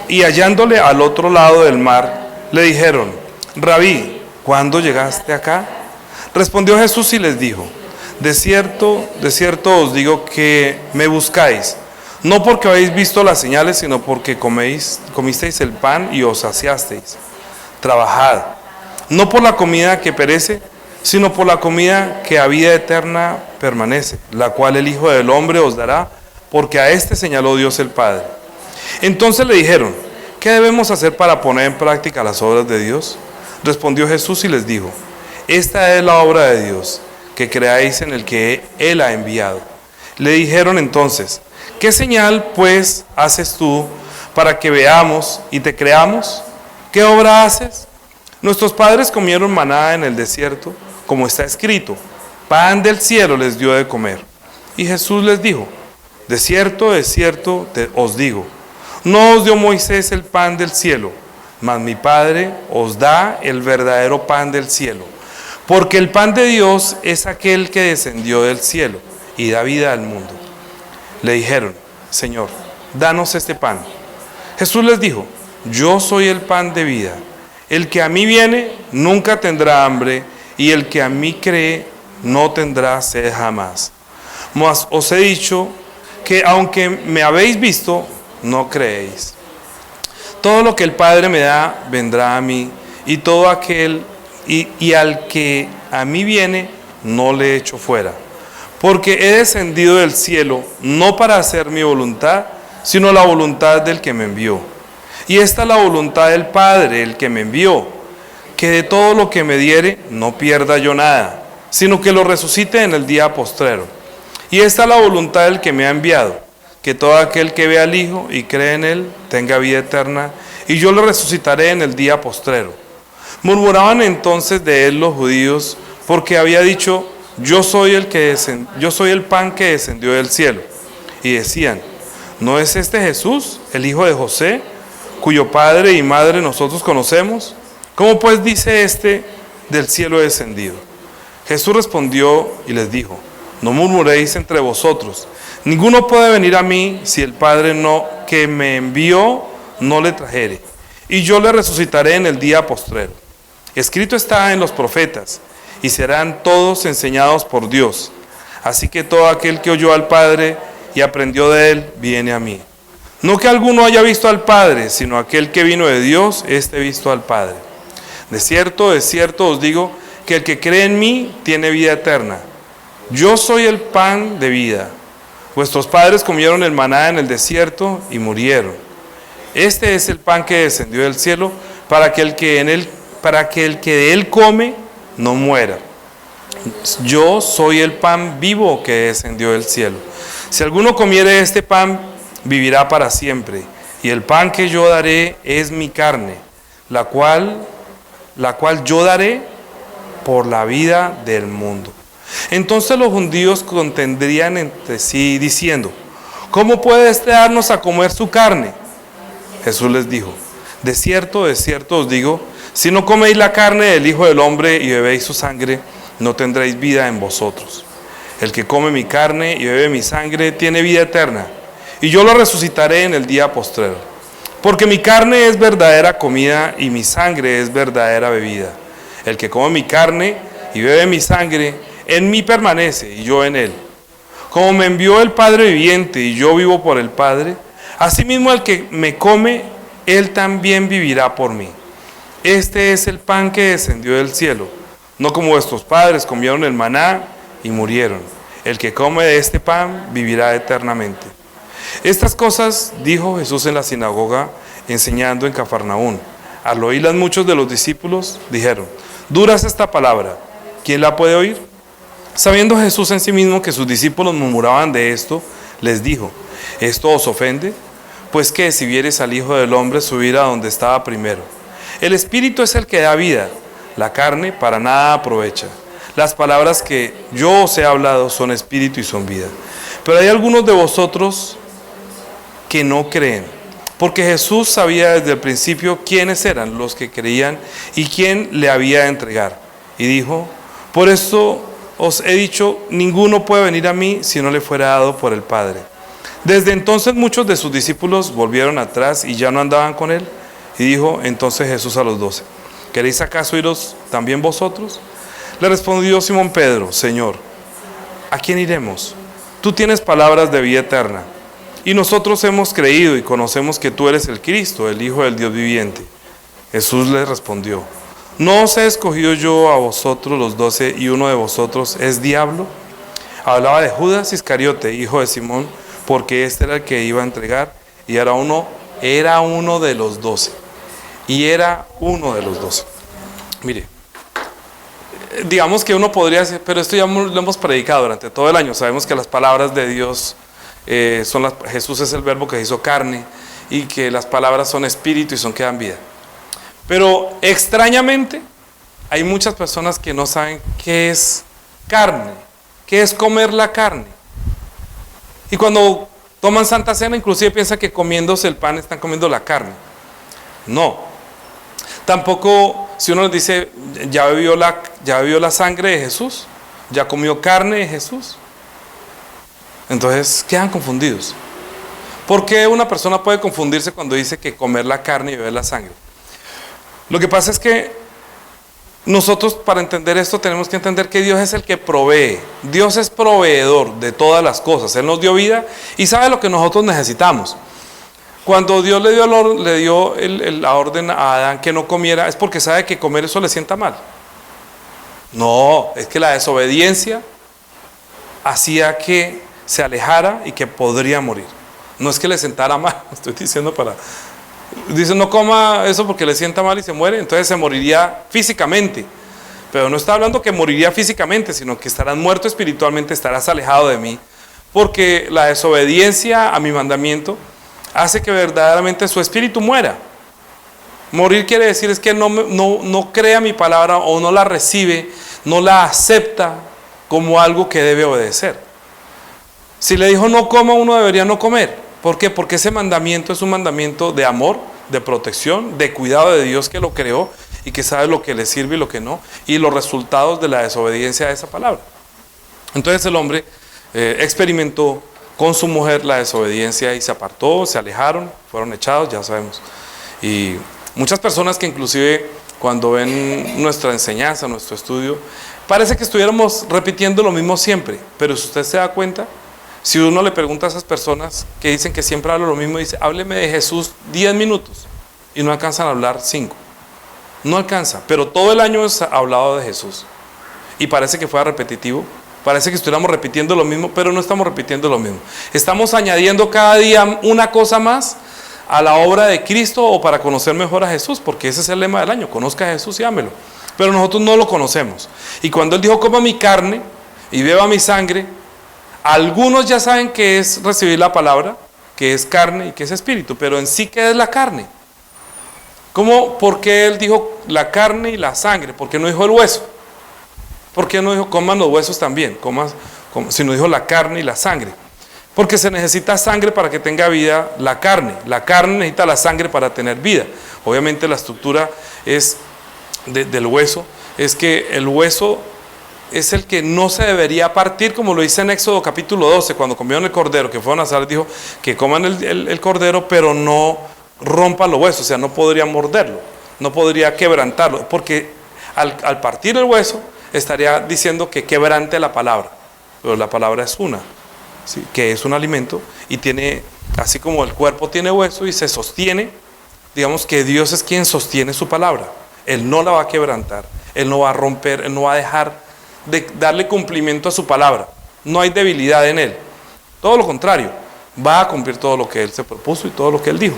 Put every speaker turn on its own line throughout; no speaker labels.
y hallándole al otro lado del mar, le dijeron: Rabí, ¿cuándo llegaste acá? Respondió Jesús y les dijo: de cierto os digo que me buscáis, no porque habéis visto las señales, sino porque comisteis el pan y os saciasteis. Trabajad, no por la comida que perece, sino por la comida que a vida eterna permanece, la cual el Hijo del Hombre os dará, porque a éste señaló Dios el Padre. Entonces le dijeron: ¿qué debemos hacer para poner en práctica las obras de Dios? Respondió Jesús y les dijo: esta es la obra de Dios, que creáis en el que Él ha enviado. Le dijeron entonces: ¿qué señal pues haces tú para que veamos y te creamos? ¿Qué obra haces? Nuestros padres comieron maná en el desierto, como está escrito: pan del cielo les dio de comer. Y Jesús les dijo: de cierto os digo, no os dio Moisés el pan del cielo, mas mi Padre os da el verdadero pan del cielo. Porque el pan de Dios es aquel que descendió del cielo y da vida al mundo. Le dijeron: Señor, danos este pan. Jesús les dijo: yo soy el pan de vida. El que a mí viene nunca tendrá hambre, y el que a mí cree no tendrá sed jamás. Mas os he dicho que aunque me habéis visto, no creéis. Todo lo que el Padre me da vendrá a mí, y todo aquel y al que a mí viene no le echo fuera. Porque he descendido del cielo no para hacer mi voluntad, sino la voluntad del que me envió. Y esta es la voluntad del Padre, el que me envió, que de todo lo que me diere no pierda yo nada, sino que lo resucite en el día postrero. Y esta es la voluntad del que me ha enviado, que todo aquel que vea al Hijo y cree en Él tenga vida eterna, y yo lo resucitaré en el día postrero. Murmuraban entonces de Él los judíos, porque había dicho: yo soy el pan que descendió del cielo. Y decían: ¿no es este Jesús, el hijo de José, cuyo padre y madre nosotros conocemos? ¿Cómo pues dice este: del cielo he descendido? Jesús respondió y les dijo: no murmuréis entre vosotros. Ninguno puede venir a mí si el Padre que me envió no le trajere, y yo le resucitaré en el día postrero. Escrito está en los profetas: y serán todos enseñados por Dios. Así que todo aquel que oyó al Padre y aprendió de Él, viene a mí. No que alguno haya visto al Padre, sino aquel que vino de Dios, éste visto al Padre. De cierto os digo, que el que cree en mí tiene vida eterna. Yo soy el pan de vida. Vuestros padres comieron el maná en el desierto y murieron. Este es el pan que descendió del cielo, para que el que de él come no muera. Yo soy el pan vivo que descendió del cielo. Si alguno comiere este pan, vivirá para siempre. Y el pan que yo daré es mi carne, la cual yo daré por la vida del mundo. Entonces los judíos contendrían entre sí, diciendo: ¿cómo puede este darnos a comer su carne? Jesús les dijo: de cierto os digo, si no coméis la carne del Hijo del Hombre y bebéis su sangre, no tendréis vida en vosotros. El que come mi carne y bebe mi sangre tiene vida eterna, y yo lo resucitaré en el día postrero. Porque mi carne es verdadera comida y mi sangre es verdadera bebida. El que come mi carne y bebe mi sangre, en mí permanece y yo en él. Como me envió el Padre viviente y yo vivo por el Padre, asimismo el que me come, él también vivirá por mí. Este es el pan que descendió del cielo, no como vuestros padres comieron el maná y murieron. El que come de este pan vivirá eternamente. Estas cosas dijo Jesús en la sinagoga, enseñando en Cafarnaún. Al oírlas muchos de los discípulos dijeron: dura es esta palabra, ¿quién la puede oír? Sabiendo Jesús en sí mismo que sus discípulos murmuraban de esto, les dijo: ¿esto os ofende? Pues que si viereis al Hijo del Hombre subir a donde estaba primero. El Espíritu es el que da vida, la carne para nada aprovecha. Las palabras que yo os he hablado son espíritu y son vida. Pero hay algunos de vosotros que no creen, porque Jesús sabía desde el principio quiénes eran los que creían y quién le había de entregar. Y dijo: por esto os he dicho, ninguno puede venir a mí si no le fuera dado por el Padre. Desde entonces muchos de sus discípulos volvieron atrás y ya no andaban con él. Y dijo entonces Jesús a los 12: ¿queréis acaso iros también vosotros? Le respondió Simón Pedro: Señor, ¿a quién iremos? Tú tienes palabras de vida eterna, y nosotros hemos creído y conocemos que tú eres el Cristo, el Hijo del Dios viviente. Jesús les respondió: ¿no os he escogido yo a vosotros los 12 y uno de vosotros es diablo? Hablaba de Judas Iscariote, hijo de Simón, porque este era el que iba a entregar, y era uno de los 12. Y era uno de los 12. Mire, digamos que uno podría decir, pero esto ya lo hemos predicado durante todo el año. Sabemos que las palabras de Dios Jesús es el verbo que se hizo carne, y que las palabras son espíritu y son que dan vida. Pero extrañamente hay muchas personas que no saben qué es carne, qué es comer la carne. Y cuando toman Santa Cena, inclusive piensan que comiéndose el pan están comiendo la carne. No. Tampoco, si uno les dice, ya bebió la sangre de Jesús, ya comió carne de Jesús, entonces quedan confundidos. ¿Por qué una persona puede confundirse cuando dice que comer la carne y beber la sangre? Lo que pasa es que nosotros, para entender esto, tenemos que entender que Dios es el que provee. Dios es proveedor de todas las cosas. Él nos dio vida y sabe lo que nosotros necesitamos. Cuando Dios le dio la orden a Adán que no comiera, es porque sabe que comer eso le sienta mal. No, es que la desobediencia hacía que se alejara y que podría morir. No es que le sentara mal, estoy diciendo dice no coma eso porque le sienta mal y se muere, entonces se moriría físicamente. Pero no está hablando que moriría físicamente, sino que estarás muerto espiritualmente, estarás alejado de mí, porque la desobediencia a mi mandamiento hace que verdaderamente su espíritu muera. Morir quiere decir es que no crea mi palabra, o no la recibe, no la acepta como algo que debe obedecer. Si le dijo no coma, uno debería no comer. ¿Por qué? Porque ese mandamiento es un mandamiento de amor, de protección, de cuidado de Dios que lo creó y que sabe lo que le sirve y lo que no, y los resultados de la desobediencia a esa palabra. Entonces el hombre experimentó con su mujer la desobediencia y se apartó, se alejaron, fueron echados, ya sabemos. Y muchas personas que inclusive cuando ven nuestra enseñanza, nuestro estudio, parece que estuviéramos repitiendo lo mismo siempre, pero si usted se da cuenta, si uno le pregunta a esas personas que dicen que siempre hablo lo mismo, dice, hábleme de Jesús 10 minutos, y no alcanzan a hablar 5. No alcanza, pero todo el año es hablado de Jesús. Y parece que fuera repetitivo, parece que estuviéramos repitiendo lo mismo, pero no estamos repitiendo lo mismo. Estamos añadiendo cada día una cosa más a la obra de Cristo, o para conocer mejor a Jesús, porque ese es el lema del año: conozca a Jesús y ámelo. Pero nosotros no lo conocemos. Y cuando Él dijo, coma mi carne y beba mi sangre, algunos ya saben que es recibir la palabra, que es carne y que es espíritu, pero en sí, ¿qué es la carne? ¿Cómo? ¿Por qué Él dijo la carne y la sangre? ¿Por qué no dijo el hueso? ¿Por qué no dijo coman los huesos también? Sino dijo la carne y la sangre. Porque se necesita sangre para que tenga vida la carne. La carne necesita la sangre para tener vida. Obviamente la estructura es del hueso, es que el hueso es el que no se debería partir, como lo dice en Éxodo capítulo 12, cuando comieron el cordero, que fueron a Nazar, dijo que coman el cordero, pero no rompan los huesos, o sea, no podría morderlo, no podría quebrantarlo, porque al partir el hueso estaría diciendo que quebrante la palabra, pero la palabra es una, ¿sí? Que es un alimento y tiene, así como el cuerpo tiene hueso y se sostiene, digamos que Dios es quien sostiene su palabra. Él no la va a quebrantar, Él no va a romper, Él no va a dejar de darle cumplimiento a su palabra. No hay debilidad en Él, todo lo contrario, va a cumplir todo lo que Él se propuso y todo lo que Él dijo.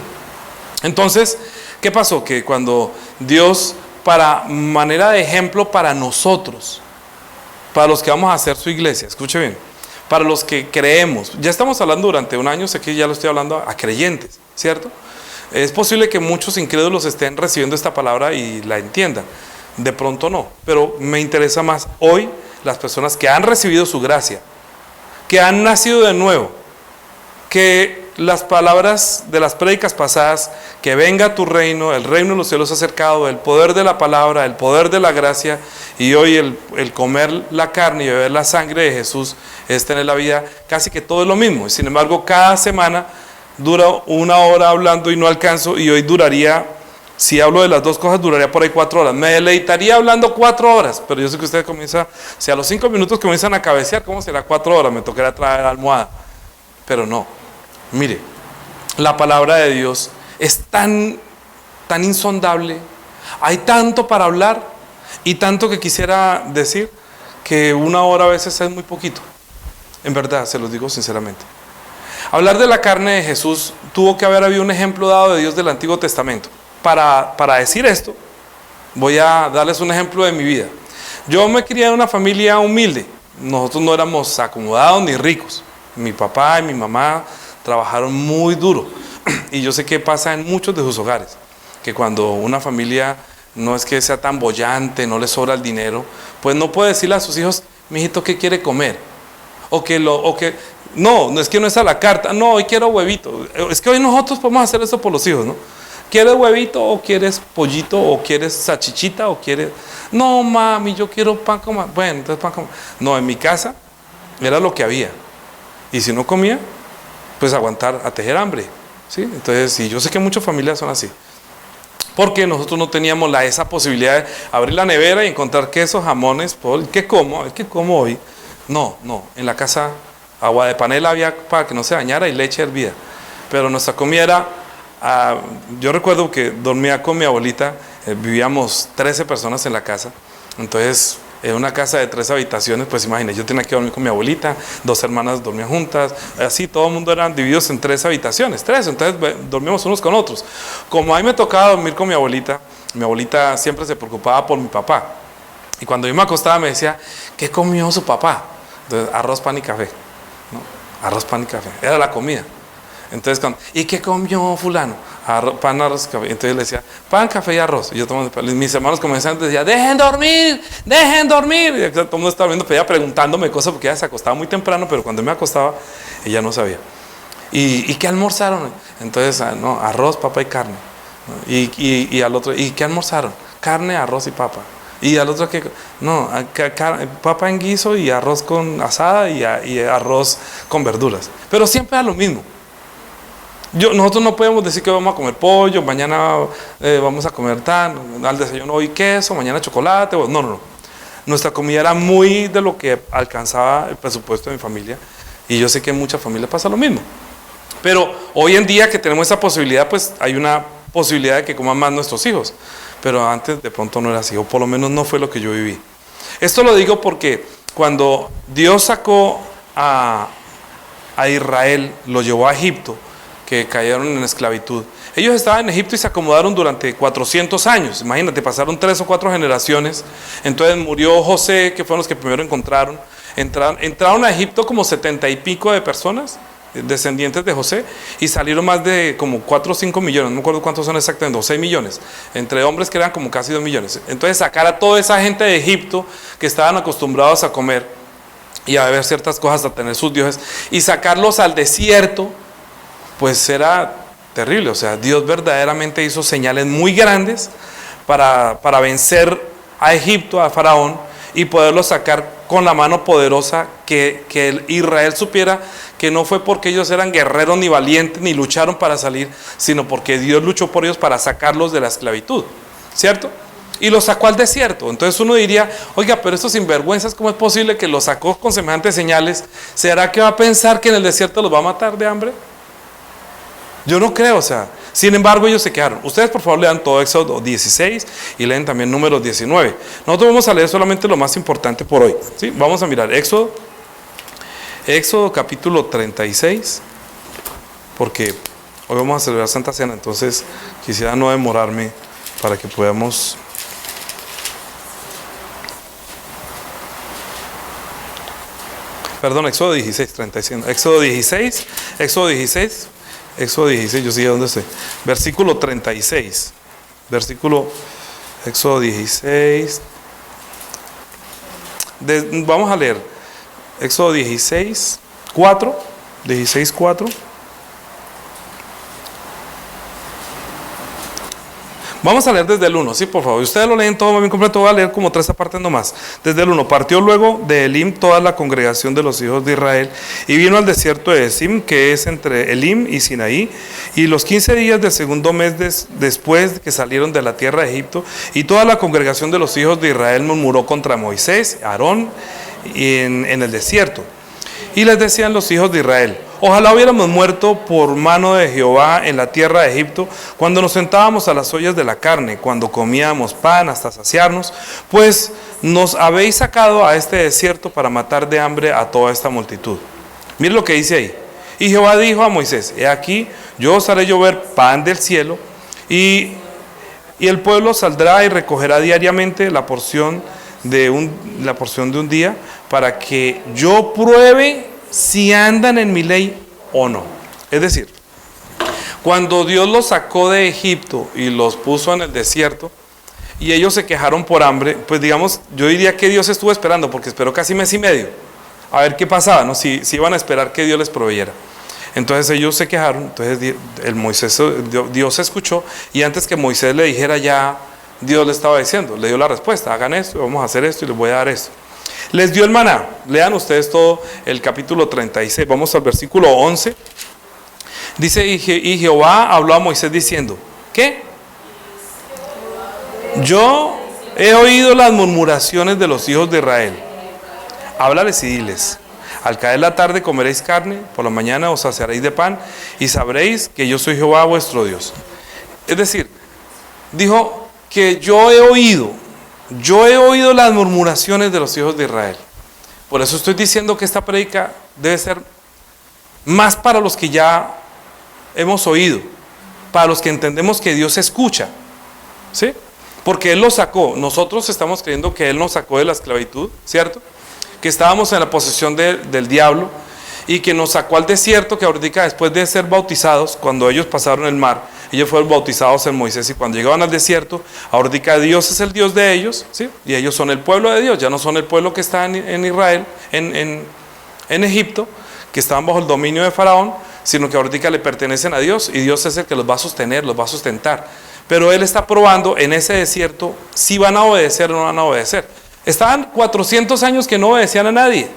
Entonces, ¿qué pasó? Que cuando Dios, para manera de ejemplo para nosotros, para los que vamos a hacer su iglesia, escuche bien, para los que creemos, ya estamos hablando durante un año, sé que ya lo estoy hablando a creyentes, ¿cierto? Es posible que muchos incrédulos estén recibiendo esta palabra y la entiendan, de pronto no, pero me interesa más hoy las personas que han recibido su gracia, que han nacido de nuevo, que las palabras de las prédicas pasadas, que venga tu reino, el reino de los cielos acercado, el poder de la palabra, el poder de la gracia, y hoy el comer la carne y beber la sangre de Jesús es tener la vida, casi que todo es lo mismo. Sin embargo, cada semana dura 1 hora hablando y no alcanzo, y hoy duraría, si hablo de las dos cosas, duraría por ahí 4 horas. Me deleitaría hablando 4 horas, pero yo sé que usted comienza, si a los 5 minutos comienzan a cabecear, ¿cómo será 4 horas? Me tocará traer almohada. Pero no, mire, la palabra de Dios es tan insondable, hay tanto para hablar y tanto que quisiera decir, que 1 hora a veces es muy poquito. En verdad, se los digo sinceramente. Hablar de la carne de Jesús, tuvo que haber habido un ejemplo dado de Dios del Antiguo Testamento. Para decir esto, voy a darles un ejemplo de mi vida. Yo me crié en una familia humilde. Nosotros no éramos acomodados ni ricos. Mi papá y mi mamá trabajaron muy duro. Y yo sé que pasa en muchos de sus hogares, que cuando una familia no es que sea tan boyante, no le sobra el dinero, pues no puede decirle a sus hijos, mijito, ¿qué quiere comer? No es que no es a la carta, no, hoy quiero huevito. Es que hoy nosotros podemos hacer eso por los hijos, ¿no? ¿Quieres huevito o quieres pollito o quieres salchichita o quieres...? No, mami, yo quiero pan con... Bueno, entonces pan con... No, en mi casa era lo que había. Y si no comía, pues aguantar a tejer hambre, ¿sí? Entonces, sí, yo sé que muchas familias son así. Porque nosotros no teníamos esa posibilidad de abrir la nevera y encontrar quesos, jamones, ¿qué como? ¿Qué como hoy? No, en la casa agua de panela había para que no se dañara y leche hervida. Pero nuestra comida era... yo recuerdo que dormía con mi abuelita, vivíamos 13 personas en la casa, entonces en una casa de 3 habitaciones, pues imagínense, yo tenía que dormir con mi abuelita, 2 hermanas dormían juntas, así todo el mundo eran divididos en 3 habitaciones, entonces dormíamos unos con otros. Como a mí me tocaba dormir con mi abuelita siempre se preocupaba por mi papá, y cuando yo me acostaba me decía, ¿qué comió su papá? Entonces, arroz, pan y café, ¿no? Arroz, pan y café, era la comida. Entonces, ¿y qué comió fulano? Pan, arroz, café. Entonces le decía, pan, café y arroz. Y yo tomando, mis hermanos comenzaban y decían, dejen dormir. Y todo el mundo estaba viendo, ella preguntándome cosas, porque ella se acostaba muy temprano, pero cuando me acostaba, ella no sabía. ¿Y qué almorzaron? Entonces, no, arroz, papa y carne. Y al otro, ¿y qué almorzaron? Carne, arroz y papa. Y al otro, ¿qué? No, papa en guiso y arroz con asada y arroz con verduras. Pero siempre era lo mismo. Nosotros no podemos decir que vamos a comer pollo, mañana vamos a comer al desayuno hoy queso, mañana chocolate. No. Nuestra comida era muy de lo que alcanzaba el presupuesto de mi familia. Y yo sé que en muchas familias pasa lo mismo. Pero hoy en día que tenemos esa posibilidad, pues hay una posibilidad de que coman más nuestros hijos. Pero antes de pronto no era así, o por lo menos no fue lo que yo viví. Esto lo digo porque cuando Dios sacó a Israel, lo llevó a Egipto, que cayeron en esclavitud. Ellos estaban en Egipto y se acomodaron durante 400 años. Imagínate, pasaron 3 o 4 generaciones. Entonces murió José, que fueron los que primero encontraron. Entraron a Egipto como 70 y pico de personas, descendientes de José, y salieron más de como 4 o 5 millones, no me acuerdo cuántos son exactamente, o 6 millones, entre hombres que eran como casi 2 millones. Entonces sacar a toda esa gente de Egipto que estaban acostumbrados a comer y a beber ciertas cosas, a tener sus dioses, y sacarlos al desierto, pues era terrible. O sea, Dios verdaderamente hizo señales muy grandes para vencer a Egipto, a Faraón, y poderlo sacar con la mano poderosa, que Israel supiera que no fue porque ellos eran guerreros ni valientes ni lucharon para salir, sino porque Dios luchó por ellos para sacarlos de la esclavitud, ¿cierto? Y los sacó al desierto. Entonces uno diría, oiga, pero estos sinvergüenzas, ¿cómo es posible que los sacó con semejantes señales? ¿Será que va a pensar que en el desierto los va a matar de hambre? Yo no creo, o sea, sin embargo ellos se quedaron. Ustedes por favor lean todo Éxodo 16 y leen también Números 19. Nosotros vamos a leer solamente lo más importante por hoy, ¿sí? Vamos a mirar Éxodo capítulo 36, porque hoy vamos a celebrar Santa Cena, entonces quisiera no demorarme para que podamos... Perdón, Éxodo 16, 35. Éxodo 16, yo sé dónde estoy. Versículo 36. Éxodo 16. Vamos a leer Éxodo 16, 4. Vamos a leer desde el 1, sí, por favor. Ustedes lo leen todo bien completo, voy a leer como 3 partes nomás. Desde el 1, partió luego de Elim toda la congregación de los hijos de Israel y vino al desierto de Esim, que es entre Elim y Sinaí, y los 15 días del segundo mes después que salieron de la tierra de Egipto, y toda la congregación de los hijos de Israel murmuró contra Moisés, Aarón, en el desierto. Y les decían los hijos de Israel: ojalá hubiéramos muerto por mano de Jehová en la tierra de Egipto, cuando nos sentábamos a las ollas de la carne, cuando comíamos pan hasta saciarnos, pues nos habéis sacado a este desierto para matar de hambre a toda esta multitud. Mire lo que dice ahí. Y Jehová dijo a Moisés: he aquí, yo os haré llover pan del cielo, y el pueblo saldrá y recogerá diariamente la porción de un día, para que yo pruebe si andan en mi ley o no. Es decir, cuando Dios los sacó de Egipto y los puso en el desierto, y ellos se quejaron por hambre, pues digamos, yo diría que Dios estuvo esperando, porque esperó casi mes y medio, a ver qué pasaba, ¿no? Si iban a esperar que Dios les proveyera. Entonces ellos se quejaron, entonces Dios escuchó, y antes que Moisés le dijera ya, Dios le estaba diciendo, le dio la respuesta: hagan esto, vamos a hacer esto y les voy a dar esto. Les dio el maná. Lean ustedes todo el capítulo 36, vamos al versículo 11. Dice: y Jehová habló a Moisés diciendo, ¿qué? Yo he oído las murmuraciones de los hijos de Israel. Háblales y diles: al caer la tarde comeréis carne, por la mañana os saciaréis de pan, y sabréis que yo soy Jehová vuestro Dios. Es decir, dijo que yo he oído las murmuraciones de los hijos de Israel. Por eso estoy diciendo que esta prédica debe ser más para los que ya hemos oído, para los que entendemos que Dios escucha, ¿sí? Porque Él los sacó. Nosotros estamos creyendo que Él nos sacó de la esclavitud, ¿cierto? Que estábamos en la posesión del diablo, y que nos sacó al desierto, que ahorita después de ser bautizados, cuando ellos pasaron el mar, ellos fueron bautizados en Moisés, y cuando llegaban al desierto, ahorita Dios es el Dios de ellos, ¿sí? Y ellos son el pueblo de Dios, ya no son el pueblo que está en Israel, en Egipto, que estaban bajo el dominio de Faraón, sino que ahorita le pertenecen a Dios, y Dios es el que los va a sostener, los va a sustentar. Pero Él está probando en ese desierto si van a obedecer o no van a obedecer. Estaban 400 años que no obedecían a nadie,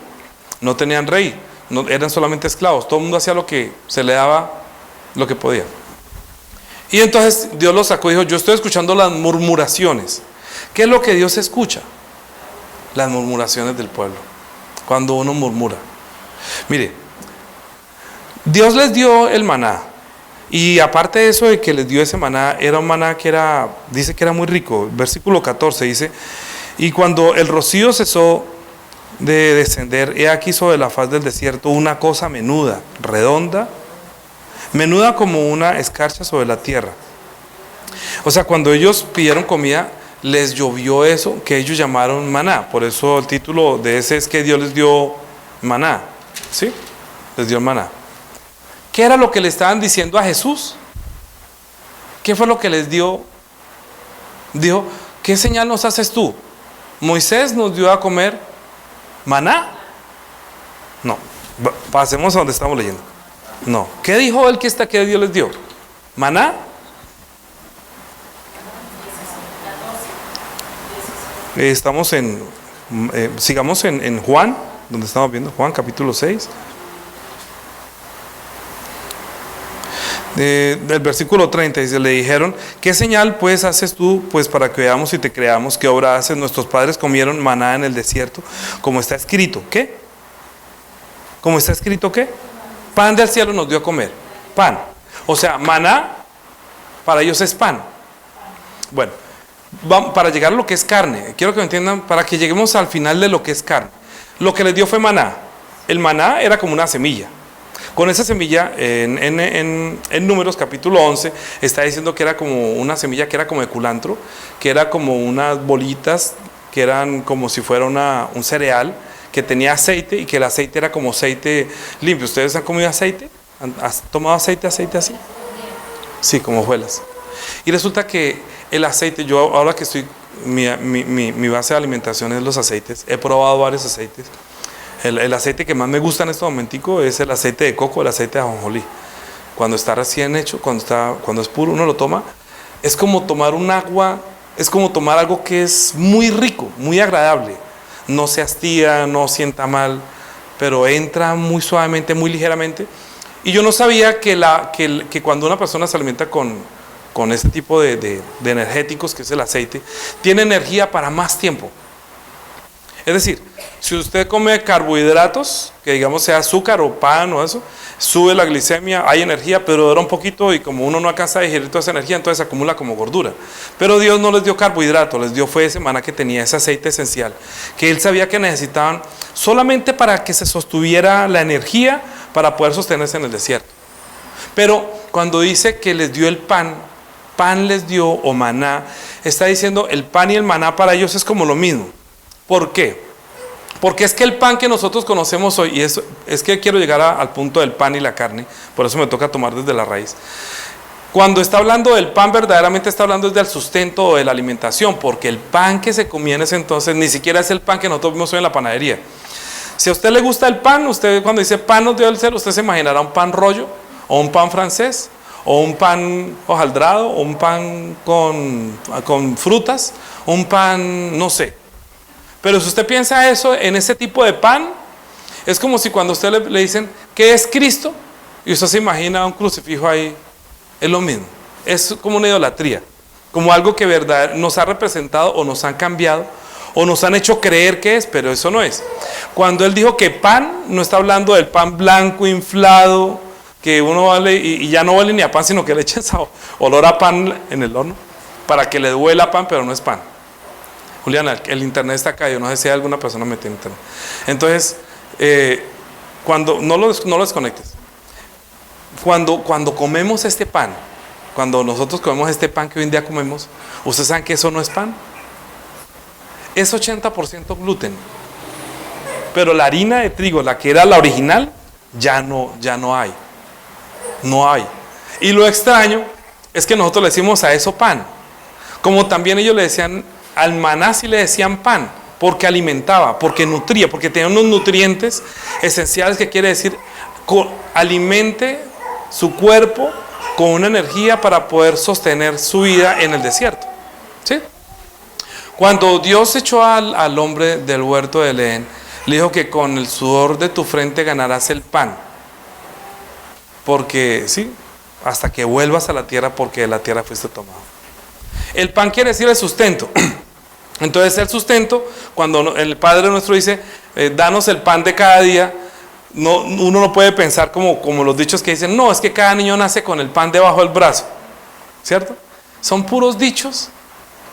no tenían rey, no, eran solamente esclavos, todo el mundo hacía lo que se le daba, lo que podía. Y entonces Dios los sacó y dijo: yo estoy escuchando las murmuraciones. ¿Qué es lo que Dios escucha? Las murmuraciones del pueblo. Cuando uno murmura. Mire, Dios les dio el maná. Y aparte de eso de que les dio ese maná, era un maná que dice que era muy rico. Versículo 14 dice: y cuando el rocío cesó de descender, he aquí sobre la faz del desierto una cosa menuda, redonda, menuda como una escarcha sobre la tierra. O sea, cuando ellos pidieron comida, les llovió eso que ellos llamaron maná. Por eso el título de ese es que Dios les dio maná, ¿sí? Les dio maná. ¿Qué era lo que le estaban diciendo a Jesús? ¿Qué fue lo que les dio? Dijo: ¿qué señal nos haces tú? Moisés nos dio a comer maná. No, pasemos a donde estamos leyendo. No, ¿qué dijo él que Dios les dio? ¿Maná? Estamos sigamos en Juan, donde estamos viendo, Juan capítulo 6. Del versículo 30 dice: le dijeron: ¿qué señal pues haces tú, pues para que veamos y te creamos? ¿Qué obra haces? Nuestros padres comieron maná en el desierto, como está escrito. ¿Qué? ¿Cómo está escrito qué? Pan del cielo nos dio a comer. Pan. O sea, maná para ellos es pan. Bueno, para llegar a lo que es carne, quiero que me entiendan, para que lleguemos al final de lo que es carne. Lo que les dio fue maná. El maná era como una semilla. Con esa semilla, en Números capítulo 11, está diciendo que era como una semilla que era como de culantro, que era como unas bolitas, que eran como si fuera un cereal, que tenía aceite, y que el aceite era como aceite limpio. ¿Ustedes han comido aceite? ¿Has tomado aceite así? Sí, como hojuelas. Y resulta que el aceite, yo ahora que estoy, mi base de alimentación es los aceites, he probado varios aceites. El aceite que más me gusta en este momentico es el aceite de coco, el aceite de ajonjolí. Cuando está recién hecho, cuando es puro, uno lo toma, Es como tomar un agua, es como tomar algo que es muy rico, muy agradable. No se hastía, no sienta mal, pero entra muy suavemente, muy ligeramente. Y yo no sabía que cuando una persona se alimenta con este tipo de energéticos, que es el aceite, tiene energía para más tiempo. Es decir, si usted come carbohidratos, que digamos sea azúcar o pan o eso, sube la glicemia, hay energía, pero dura un poquito y como uno no alcanza a digerir toda esa energía, entonces se acumula como gordura. Pero Dios no les dio carbohidratos, les dio fue ese maná que tenía ese aceite esencial, que Él sabía que necesitaban solamente para que se sostuviera la energía para poder sostenerse en el desierto. Pero cuando dice que les dio el pan les dio o maná, está diciendo el pan y el maná para ellos es como lo mismo. ¿Por qué? Porque es que el pan que nosotros conocemos hoy, y es que quiero llegar al punto del pan y la carne, por eso me toca tomar desde la raíz. Cuando está hablando del pan, verdaderamente está hablando del sustento o de la alimentación, porque el pan que se comía en ese entonces ni siquiera es el pan que nosotros vimos hoy en la panadería. Si a usted le gusta el pan, usted cuando dice pan nos dio el cielo, usted se imaginará un pan rollo, o un pan francés, o un pan hojaldrado, o un pan con frutas, un pan, no sé. Pero si usted piensa eso en ese tipo de pan, es como si cuando a usted le dicen, ¿qué es Cristo? Y usted se imagina un crucifijo ahí, es lo mismo. Es como una idolatría, como algo que verdad nos ha representado o nos han cambiado, o nos han hecho creer que es, pero eso no es. Cuando Él dijo que pan, no está hablando del pan blanco, inflado, que uno vale y ya no huele ni a pan, sino que le echen olor a pan en el horno, para que le duela pan, pero no es pan. Juliana, el internet está caído, no sé si hay alguna persona metida en internet. Entonces, cuando no lo desconectes. Cuando comemos este pan, cuando nosotros comemos este pan que hoy en día comemos, ¿ustedes saben que eso no es pan? Es 80% gluten. Pero la harina de trigo, la que era la original, ya no hay. No hay. Y lo extraño es que nosotros le decimos a eso pan. Como también ellos le decían al maná, sí le decían pan, porque alimentaba, porque nutría, porque tenía unos nutrientes esenciales, que quiere decir alimente su cuerpo con una energía para poder sostener su vida en el desierto. ¿Sí? Cuando Dios echó al hombre del huerto de Edén, le dijo que con el sudor de tu frente ganarás el pan. Porque, sí, hasta que vuelvas a la tierra, porque de la tierra fuiste tomado. El pan quiere decir el sustento. Entonces el sustento, cuando el Padre nuestro dice, danos el pan de cada día, uno no puede pensar como los dichos que dicen, no, es que cada niño nace con el pan debajo del brazo, ¿cierto? Son puros dichos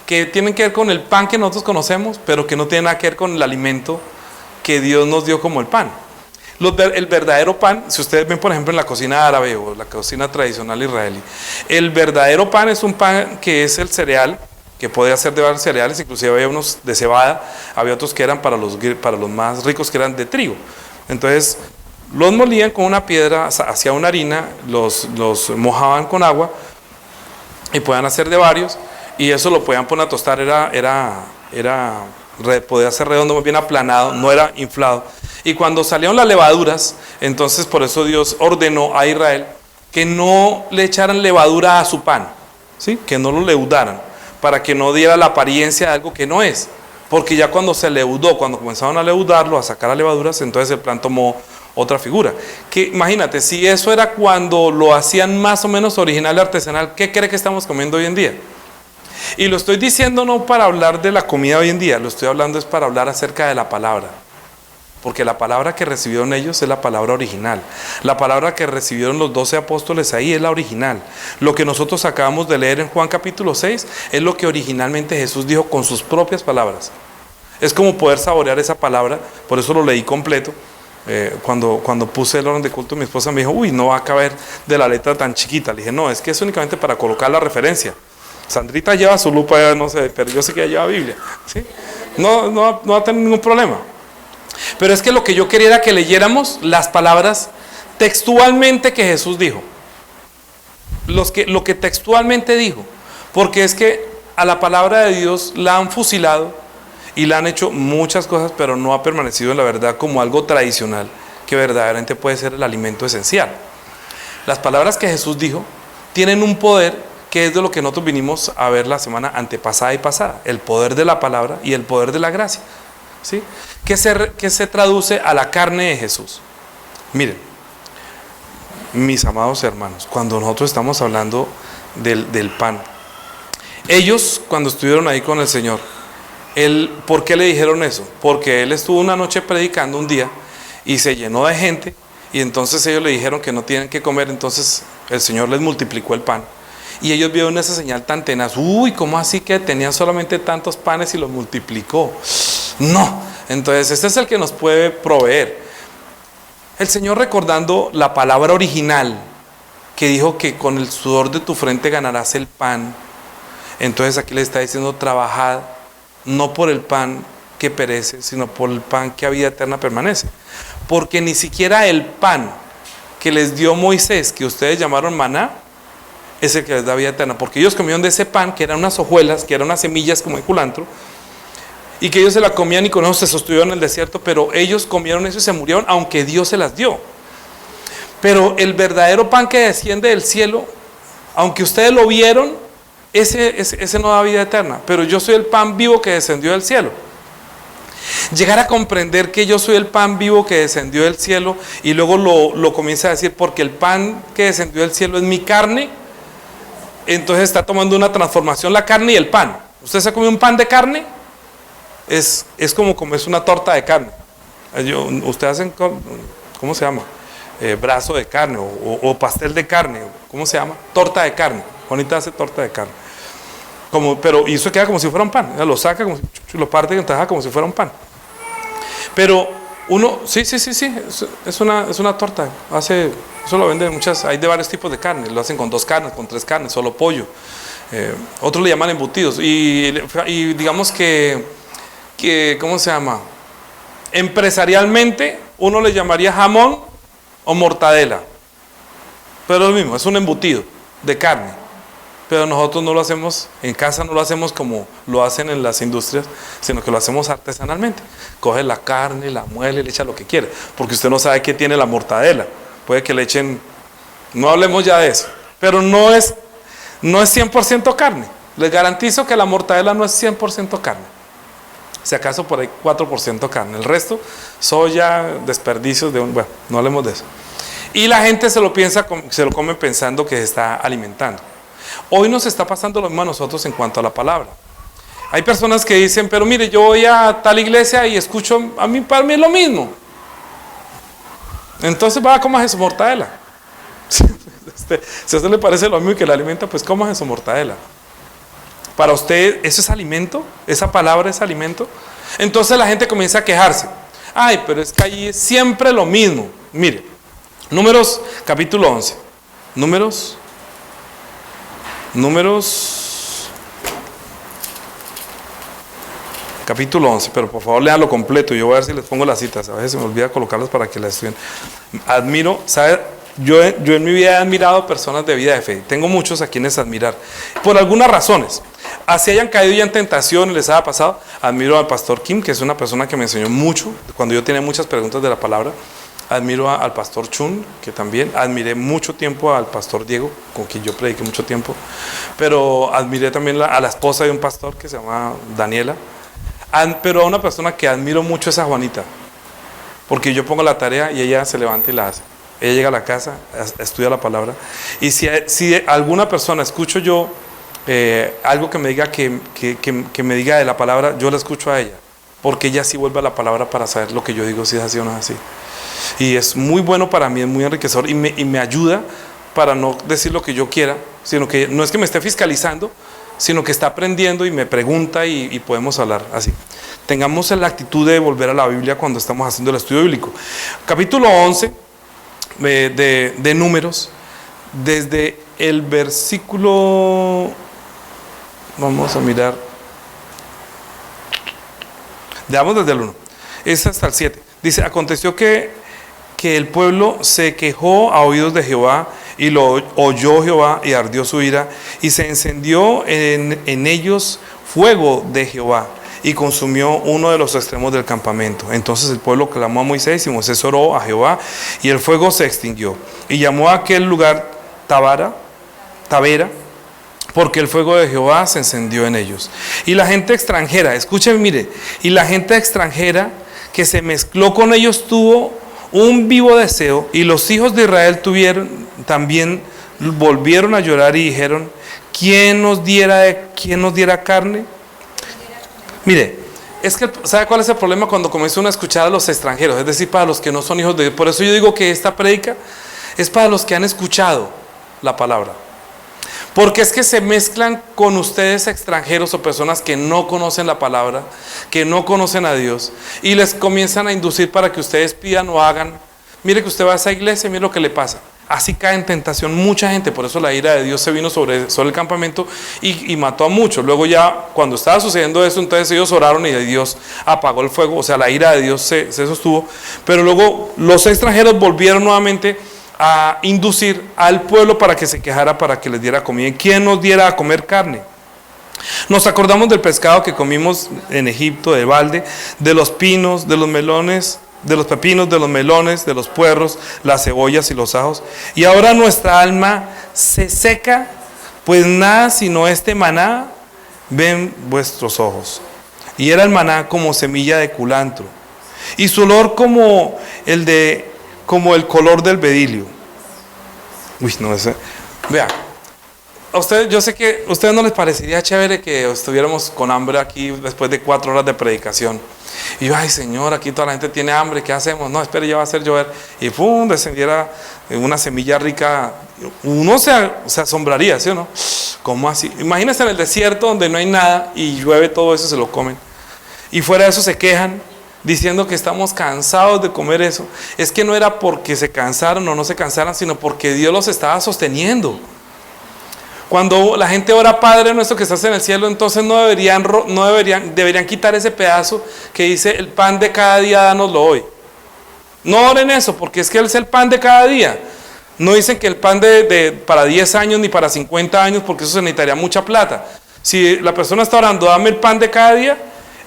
que tienen que ver con el pan que nosotros conocemos, pero que no tienen nada que ver con el alimento que Dios nos dio como el pan. El verdadero pan, si ustedes ven por ejemplo en la cocina árabe o la cocina tradicional israelí, el verdadero pan es un pan que es el cereal, que podía ser de varios cereales, inclusive había unos de cebada, había otros que eran para los más ricos, que eran de trigo. Entonces los molían con una piedra hacia una harina, los mojaban con agua y podían hacer de varios, y eso lo podían poner a tostar, podía ser redondo, muy bien aplanado, no era inflado. Y cuando salieron las levaduras, entonces por eso Dios ordenó a Israel que no le echaran levadura a su pan, ¿sí? Que no lo leudaran, para que no diera la apariencia de algo que no es. Porque ya cuando se leudó, cuando comenzaron a leudarlo, a sacar las levaduras, entonces el plan tomó otra figura. Que imagínate, si eso era cuando lo hacían más o menos original y artesanal, ¿qué cree que estamos comiendo hoy en día? Y lo estoy diciendo no para hablar de la comida hoy en día, lo estoy hablando es para hablar acerca de la palabra. Porque la palabra que recibieron ellos es la palabra original. La palabra que recibieron los 12 apóstoles ahí es la original. Lo que nosotros acabamos de leer en Juan capítulo 6 es lo que originalmente Jesús dijo con sus propias palabras. Es como poder saborear esa palabra, por eso lo leí completo. Cuando puse el orden de culto, mi esposa me dijo, uy, no va a caber de la letra tan chiquita. Le dije, no, es que es únicamente para colocar la referencia. Sandrita lleva su lupa, no sé, pero yo sé que ella lleva Biblia, ¿sí? No va a tener ningún problema. Pero es que lo que yo quería era que leyéramos las palabras textualmente que Jesús dijo. Lo que textualmente dijo. Porque es que a la palabra de Dios la han fusilado y la han hecho muchas cosas, pero no ha permanecido en la verdad como algo tradicional, que verdaderamente puede ser el alimento esencial. Las palabras que Jesús dijo tienen un poder que es de lo que nosotros vinimos a ver la semana antepasada y pasada, el poder de la palabra y el poder de la gracia, ¿sí? Que se traduce a la carne de Jesús. Miren, mis amados hermanos, cuando nosotros estamos hablando del pan, ellos cuando estuvieron ahí con el Señor, ¿por qué le dijeron eso? Porque Él estuvo una noche predicando un día y se llenó de gente, y entonces ellos le dijeron que no tienen que comer. Entonces el Señor les multiplicó el pan y ellos vieron esa señal tan tenaz. Uy, ¿cómo así que tenían solamente tantos panes y los multiplicó? No, entonces este es el que nos puede proveer. El Señor, recordando la palabra original que dijo que con el sudor de tu frente ganarás el pan, entonces aquí le está diciendo: trabajad no por el pan que perece, sino por el pan que a vida eterna permanece. Porque ni siquiera el pan que les dio Moisés, que ustedes llamaron maná, es el que les da vida eterna. Porque ellos comieron de ese pan, que eran unas hojuelas, que eran unas semillas como de culantro, y que ellos se la comían y con eso se sostuvieron en el desierto, pero ellos comieron eso y se murieron, aunque Dios se las dio. Pero el verdadero pan que desciende del cielo, aunque ustedes lo vieron, ese no da vida eterna. Pero yo soy el pan vivo que descendió del cielo. Llegar a comprender que yo soy el pan vivo que descendió del cielo, y luego lo comienza a decir: porque el pan que descendió del cielo es mi carne. Entonces está tomando una transformación la carne y el pan. ¿Usted se ha comido un pan de carne? Es como comerse una torta de carne. Ustedes hacen, ¿cómo se llama? Brazo de carne o pastel de carne. ¿Cómo se llama? Torta de carne. Juanita hace torta de carne. Pero y eso queda como si fuera un pan. Lo saca, lo parte y taja como si fuera un pan. Pero uno, sí, es una torta. Eso lo venden muchas, hay de varios tipos de carne. Lo hacen con 2 carnes, con 3 carnes, solo pollo. Otros le llaman embutidos. Y digamos que, ¿cómo se llama? Empresarialmente uno le llamaría jamón o mortadela. Pero es lo mismo, es un embutido de carne. Pero nosotros no lo hacemos, en casa no lo hacemos como lo hacen en las industrias, sino que lo hacemos artesanalmente. Coge la carne, la muele, le echa lo que quiere, porque usted no sabe qué tiene la mortadela. Puede que le echen, no hablemos ya de eso, pero no es 100% carne. Les garantizo que la mortadela no es 100% carne. Si acaso por ahí 4% carne, el resto soya, desperdicios bueno, no hablemos de eso. Y la gente se lo come pensando que se está alimentando. Hoy nos está pasando lo mismo a nosotros en cuanto a la palabra. Hay personas que dicen: pero mire, yo voy a tal iglesia y escucho, para mí es lo mismo. Entonces va, cómase su mortadela. Si a usted le parece lo mismo que la alimenta, pues cómase su mortadela. Para usted, ¿eso es alimento? ¿Esa palabra es alimento? Entonces la gente comienza a quejarse: ay, pero es que allí es siempre lo mismo. Mire, Números capítulo 11. Números capítulo 11, pero por favor léanlo completo. Yo voy a ver si les pongo las citas, a veces se me olvida colocarlas para que las estudien. Admiro, ¿sabe? Yo en mi vida he admirado personas de vida de fe. Tengo muchos a quienes admirar, por algunas razones. Así hayan caído ya en tentación y les haya pasado. Admiro al pastor Kim, que es una persona que me enseñó mucho cuando yo tenía muchas preguntas de la palabra. Admiro al pastor Chun, que también admiré mucho tiempo al pastor Diego, con quien yo prediqué mucho tiempo. Pero admiré también a la esposa de un pastor que se llama Daniela. Pero a una persona que admiro mucho es a Juanita, porque yo pongo la tarea y ella se levanta y la hace. Ella llega a la casa, estudia la palabra. Y si alguna persona escucho yo algo que me diga que me diga de la palabra, yo la escucho a ella, porque ella sí vuelve a la palabra para saber lo que yo digo, si es así o no es así. Y es muy bueno para mí, es muy enriquecedor y me ayuda para no decir lo que yo quiera, sino que no es que me esté fiscalizando, sino que está aprendiendo y me pregunta y podemos hablar así. Tengamos la actitud de volver a la Biblia cuando estamos haciendo el estudio bíblico. Capítulo 11 de Números, desde el versículo, vamos a mirar, veamos desde el 1, es hasta el 7. Dice: aconteció que el pueblo se quejó a oídos de Jehová, y lo oyó Jehová, y ardió su ira, y se encendió en ellos fuego de Jehová, y consumió uno de los extremos del campamento. Entonces el pueblo clamó a Moisés, y Moisés oró a Jehová, y el fuego se extinguió. Y llamó a aquel lugar Tabera, porque el fuego de Jehová se encendió en ellos. Y la gente extranjera, escuchen, mire, y la gente extranjera que se mezcló con ellos tuvo un vivo deseo, y los hijos de Israel también volvieron a llorar y dijeron, ¿quién nos diera carne? Mire, es que, ¿sabe cuál es el problema cuando comienza uno a escuchar a los extranjeros? Es decir, para los que no son hijos de Dios. Por eso yo digo que esta prédica es para los que han escuchado la palabra. Porque es que se mezclan con ustedes extranjeros o personas que no conocen la palabra, que no conocen a Dios, y les comienzan a inducir para que ustedes pidan o hagan. Mire que usted va a esa iglesia y mire lo que le pasa. Así cae en tentación mucha gente, por eso la ira de Dios se vino sobre el campamento y mató a muchos. Luego ya cuando estaba sucediendo eso, entonces ellos oraron y Dios apagó el fuego, o sea, la ira de Dios se sostuvo. Pero luego los extranjeros volvieron nuevamente a inducir al pueblo para que se quejara, para que les diera comida. ¿Y quién nos diera a comer carne? Nos acordamos del pescado que comimos en Egipto, de balde, de los pinos, de los melones, de los pepinos, de los melones, de los puerros, las cebollas y los ajos. Y ahora nuestra alma se seca, pues nada sino este maná ven vuestros ojos. Y era el maná como semilla de culantro, y su olor como el color del bedilio. Uy, no sé. Vea, a ustedes, yo sé que a ustedes no les parecería chévere que estuviéramos con hambre aquí después de 4 horas de predicación. Y yo, ay Señor, aquí toda la gente tiene hambre, ¿qué hacemos? No, espere, ya va a hacer llover. Y pum, descendiera una semilla rica. Uno se asombraría, ¿sí o no? ¿Cómo así? Imagínense en el desierto donde no hay nada y llueve todo eso, se lo comen. Y fuera de eso se quejan, diciendo que estamos cansados de comer eso. Es que no era porque se cansaron o no se cansaran, sino porque Dios los estaba sosteniendo. Cuando la gente ora, Padre nuestro que estás en el cielo, entonces deberían quitar ese pedazo que dice, el pan de cada día dánoslo hoy. No oren eso, porque es que Él es el pan de cada día. No dicen que el pan para 10 años ni para 50 años, porque eso se necesitaría mucha plata. Si la persona está orando, dame el pan de cada día,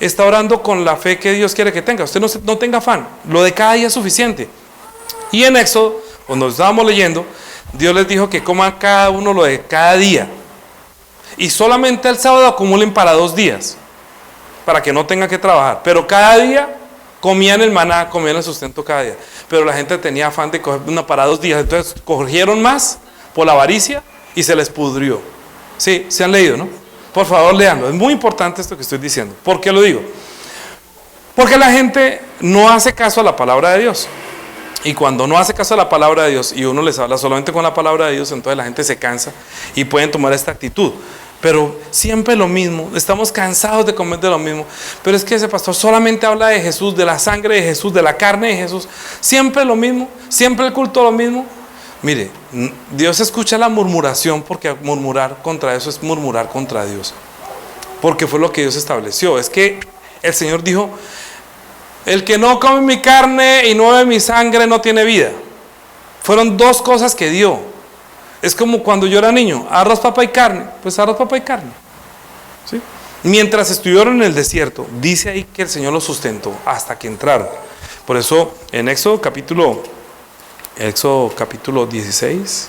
está orando con la fe que Dios quiere que tenga. Usted no tenga afán, lo de cada día es suficiente. Y en Éxodo, cuando estábamos leyendo, Dios les dijo que coman cada uno lo de cada día. Y solamente el sábado acumulen para 2 días, para que no tengan que trabajar. Pero cada día comían el maná, comían el sustento cada día. Pero la gente tenía afán de coger una para 2 días. Entonces cogieron más por la avaricia y se les pudrió. Sí, se han leído, ¿no? Por favor, léanlo. Es muy importante esto que estoy diciendo. ¿Por qué lo digo? Porque la gente no hace caso a la palabra de Dios. Y cuando no hace caso a la palabra de Dios y uno les habla solamente con la palabra de Dios, entonces la gente se cansa y pueden tomar esta actitud. Pero siempre lo mismo, estamos cansados de comer de lo mismo. Pero es que ese pastor solamente habla de Jesús, de la sangre de Jesús, de la carne de Jesús. Siempre lo mismo, siempre el culto lo mismo. Mire, Dios escucha la murmuración, porque murmurar contra eso es murmurar contra Dios. Porque fue lo que Dios estableció. Es que el Señor dijo, el que no come mi carne y no bebe mi sangre no tiene vida. Fueron 2 cosas que dio. Es como cuando yo era niño, arroz, papa y carne. Pues arroz, papa y carne. ¿Sí? Mientras estuvieron en el desierto, dice ahí que el Señor los sustentó hasta que entraron. Por eso en Éxodo capítulo 16,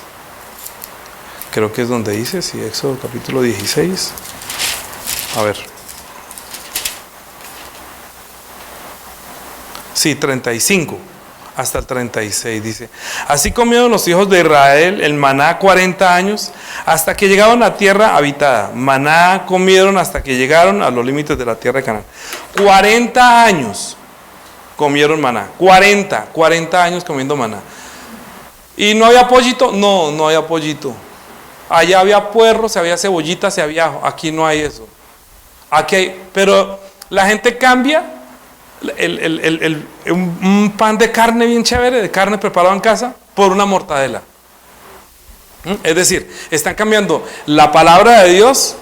creo que es donde dice, sí, Éxodo capítulo 16. A ver. Sí, 35 hasta el 36 dice: así comieron los hijos de Israel el maná 40 años hasta que llegaron a tierra habitada. Maná comieron hasta que llegaron a los límites de la tierra de Canaán. 40 años comieron maná. 40 años comiendo maná. ¿Y no había pollito? No, no había pollito. Allá había puerros, había cebollitas y había ajo. Aquí no hay eso. Aquí hay, pero la gente cambia un pan de carne bien chévere, de carne preparado en casa, por una mortadela. Es decir, están cambiando la palabra de Dios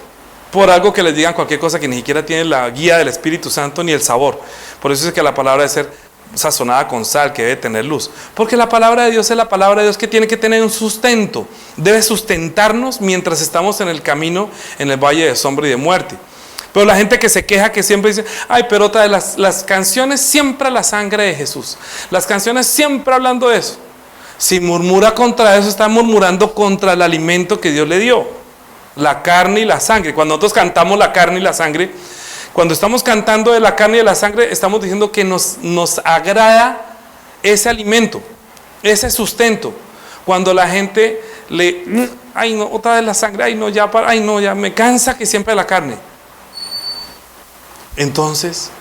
por algo que les digan cualquier cosa que ni siquiera tiene la guía del Espíritu Santo ni el sabor. Por eso es que la palabra debe ser sazonada con sal, que debe tener luz. Porque la palabra de Dios es la palabra de Dios que tiene que tener un sustento. Debe sustentarnos mientras estamos en el camino, en el valle de sombra y de muerte. Pero la gente que se queja, que siempre dice, ay, pero otra de las canciones siempre la sangre de Jesús. Las canciones siempre hablando de eso. Si murmura contra eso, está murmurando contra el alimento que Dios le dio. la carne y la sangre. Cuando nosotros cantamos la carne y la sangre, cuando estamos cantando de la carne y de la sangre, estamos diciendo que nos agrada ese alimento, ese sustento. Cuando la gente ay no, otra vez la sangre, ay no, ya me cansa que siempre la carne. Entonces,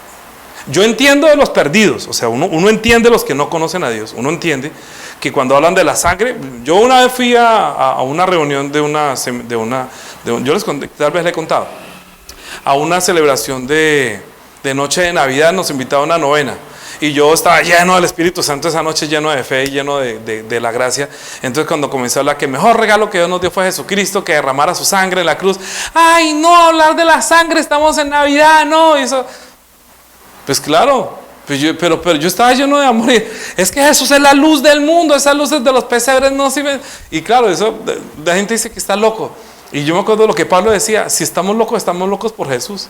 yo entiendo de los perdidos, o sea, uno entiende los que no conocen a Dios, uno entiende que cuando hablan de la sangre, yo una vez fui a una reunión yo les conté, tal vez le he contado, a una celebración de noche de Navidad, nos invitaron a una novena, y yo estaba lleno del Espíritu Santo esa noche, lleno de fe y lleno de la gracia. Entonces cuando comencé a hablar que el mejor regalo que Dios nos dio fue Jesucristo, que derramara su sangre en la cruz, ay no, hablar de la sangre, estamos en Navidad, no, y eso, pues claro, pero yo estaba lleno de amor, y es que Jesús es la luz del mundo, esas luces de los pesebres no sirven, y claro, eso, la gente dice que está loco, y yo me acuerdo de lo que Pablo decía, si estamos locos por Jesús.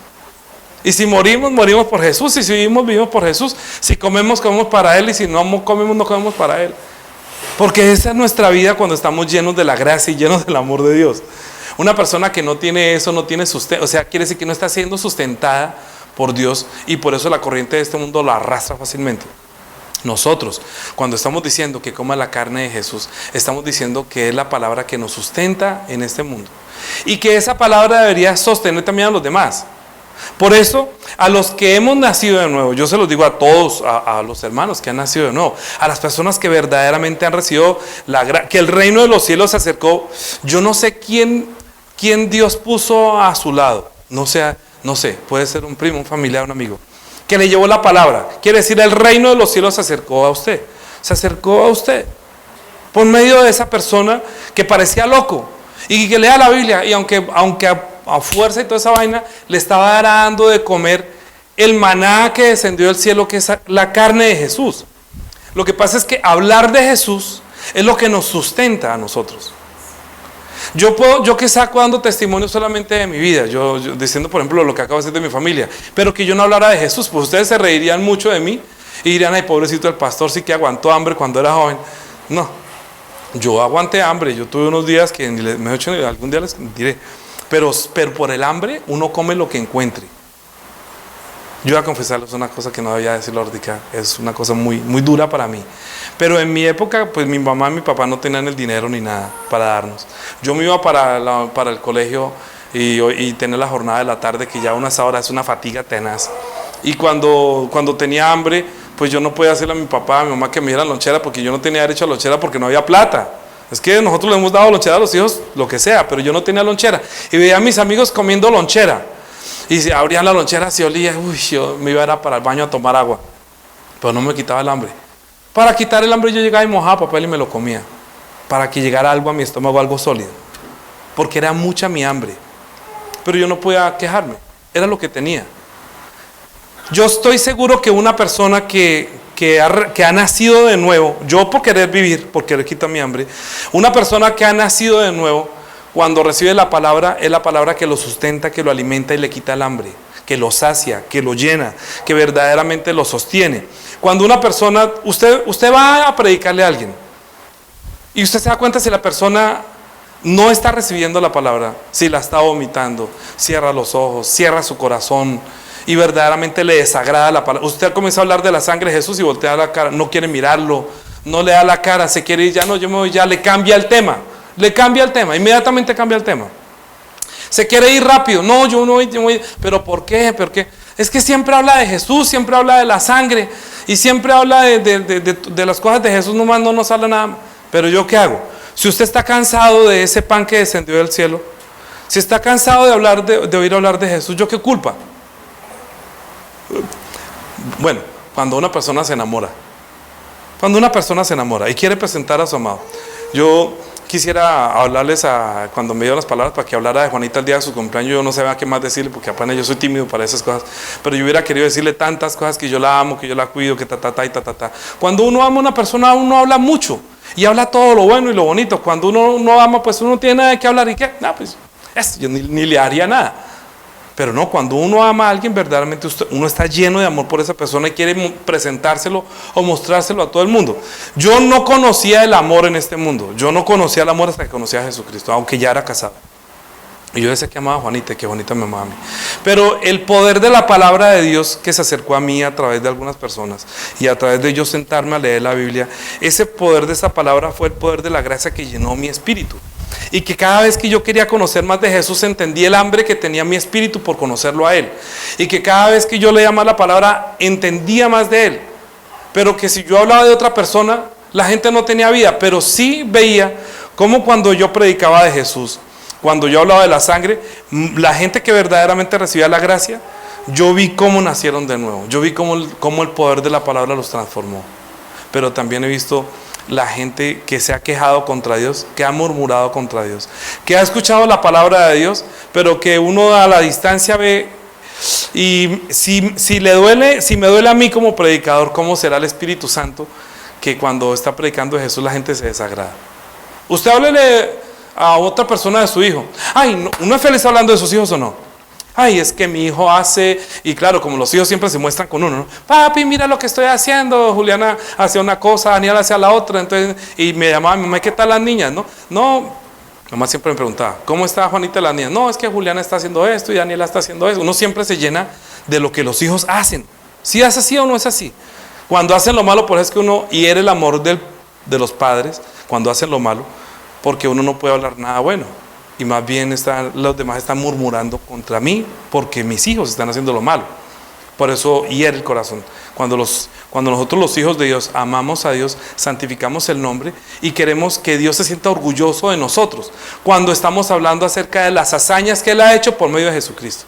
Y si morimos, morimos por Jesús. Y si vivimos, vivimos por Jesús. Si comemos, comemos para Él. Y si no comemos, no comemos para Él. Porque esa es nuestra vida cuando estamos llenos de la gracia y llenos del amor de Dios. Una persona que no tiene eso, no tiene sustento, o sea, quiere decir que no está siendo sustentada por Dios. Y por eso la corriente de este mundo la arrastra fácilmente. Nosotros, cuando estamos diciendo que coma la carne de Jesús, estamos diciendo que es la palabra que nos sustenta en este mundo. Y que esa palabra debería sostener también a los demás. Por eso, a los que hemos nacido de nuevo, yo se los digo a todos, a los hermanos que han nacido de nuevo, a las personas que verdaderamente han recibido que el reino de los cielos se acercó. Yo no sé quién Dios puso a su lado, no sé, puede ser un primo, un familiar, un amigo, que le llevó la palabra. Quiere decir, el reino de los cielos se acercó a usted, por medio de esa persona que parecía loco y que lea la Biblia, y aunque a fuerza y toda esa vaina, le estaba dando de comer el maná que descendió del cielo, que es la carne de Jesús. Lo que pasa es que hablar de Jesús es lo que nos sustenta a nosotros. Yo que saco dando testimonio solamente de mi vida, yo diciendo por ejemplo lo que acabo de decir de mi familia, pero que yo no hablara de Jesús, pues ustedes se reirían mucho de mí y dirían, ay pobrecito el pastor, sí que aguantó hambre cuando era joven. No, yo aguanté hambre, yo tuve unos días que algún día les diré. Pero por el hambre uno come lo que encuentre. Yo voy a confesarles una cosa que no debía decirlo ahorita, es una cosa muy, muy dura para mí. Pero en mi época, pues mi mamá y mi papá no tenían el dinero ni nada para darnos. Yo me iba para el colegio y tenía la jornada de la tarde, que ya unas horas es una fatiga tenaz. Y cuando tenía hambre, pues yo no podía decirle a mi papá, a mi mamá que me diera lonchera, porque yo no tenía derecho a lonchera porque no había plata. Es que nosotros le hemos dado lonchera a los hijos, lo que sea, pero yo no tenía lonchera. Y veía a mis amigos comiendo lonchera. Y si abrían la lonchera, se olía, yo me iba para el baño a tomar agua. Pero no me quitaba el hambre. Para quitar el hambre yo llegaba y mojaba papel y me lo comía. Para que llegara algo a mi estómago, algo sólido. Porque era mucha mi hambre. Pero yo no podía quejarme. Era lo que tenía. Yo estoy seguro que una persona que ha nacido de nuevo, yo por querer vivir, por querer quitar mi hambre, una persona que ha nacido de nuevo, cuando recibe la palabra, es la palabra que lo sustenta, que lo alimenta y le quita el hambre, que lo sacia, que lo llena, que verdaderamente lo sostiene. Cuando una persona, usted va a predicarle a alguien y usted se da cuenta si la persona no está recibiendo la palabra, si la está vomitando, cierra los ojos, cierra su corazón y verdaderamente le desagrada la palabra. Usted comienza a hablar de la sangre de Jesús y voltea la cara, no quiere mirarlo, no le da la cara, se quiere ir, ya no, yo me voy, ya le cambia el tema, inmediatamente cambia el tema. Se quiere ir rápido, no, yo no voy, pero ¿por qué? Es que siempre habla de Jesús, siempre habla de la sangre y siempre habla de las cosas de Jesús, nomás no nos habla nada. Pero ¿yo qué hago? Si usted está cansado de ese pan que descendió del cielo, si está cansado de oír hablar de Jesús, ¿yo qué culpa? Bueno, cuando una persona se enamora y quiere presentar a su amado, yo quisiera hablarles cuando me dio las palabras para que hablara de Juanita el día de su cumpleaños. Yo no sabía qué más decirle porque apenas yo soy tímido para esas cosas, pero yo hubiera querido decirle tantas cosas, que yo la amo, que yo la cuido, que ta. Cuando uno ama a una persona, uno habla mucho y habla todo lo bueno y lo bonito. Cuando uno no ama, pues uno no tiene nada de qué hablar. ¿Y qué? No, pues yo ni le haría nada. Pero no, cuando uno ama a alguien, verdaderamente uno está lleno de amor por esa persona y quiere presentárselo o mostrárselo a todo el mundo. Yo no conocía el amor en este mundo. Yo no conocía el amor hasta que conocí a Jesucristo, aunque ya era casado. Y yo decía que amaba a Juanita y que Juanita me amaba a mí. Pero el poder de la palabra de Dios que se acercó a mí a través de algunas personas y a través de yo sentarme a leer la Biblia, ese poder de esa palabra fue el poder de la gracia que llenó mi espíritu. Y que cada vez que yo quería conocer más de Jesús, entendí el hambre que tenía mi espíritu por conocerlo a Él. Y que cada vez que yo leía más la palabra, entendía más de Él. Pero que si yo hablaba de otra persona, la gente no tenía vida. Pero sí veía cómo cuando yo predicaba de Jesús, cuando yo hablaba de la sangre, la gente que verdaderamente recibía la gracia, yo vi cómo nacieron de nuevo. Yo vi cómo el poder de la palabra los transformó. Pero también he visto la gente que se ha quejado contra Dios, que ha murmurado contra Dios, que ha escuchado la palabra de Dios, pero que uno a la distancia ve. Y si me duele a mí como predicador, ¿cómo será el Espíritu Santo que cuando está predicando de Jesús la gente se desagrada? Usted háblele a otra persona de su hijo. Ay, no, ¿uno es feliz hablando de sus hijos o no? Ay, es que mi hijo hace, y claro, como los hijos siempre se muestran con uno, ¿no? Papi, mira lo que estoy haciendo, Juliana hacía una cosa, Daniel hacía la otra, entonces, y me llamaba mi mamá, ¿qué tal las niñas? No, mamá siempre me preguntaba, ¿cómo está Juanita las niñas? No, es que Juliana está haciendo esto y Daniela está haciendo eso. Uno siempre se llena de lo que los hijos hacen. ¿Sí es así o no es así? Cuando hacen lo malo, por eso es que uno hiere el amor de los padres, cuando hacen lo malo, porque uno no puede hablar nada bueno. Y más bien los demás están murmurando contra mí porque mis hijos están haciendo lo malo. Por eso hiere el corazón. Cuando nosotros los hijos de Dios amamos a Dios, santificamos el nombre y queremos que Dios se sienta orgulloso de nosotros. Cuando estamos hablando acerca de las hazañas que Él ha hecho por medio de Jesucristo.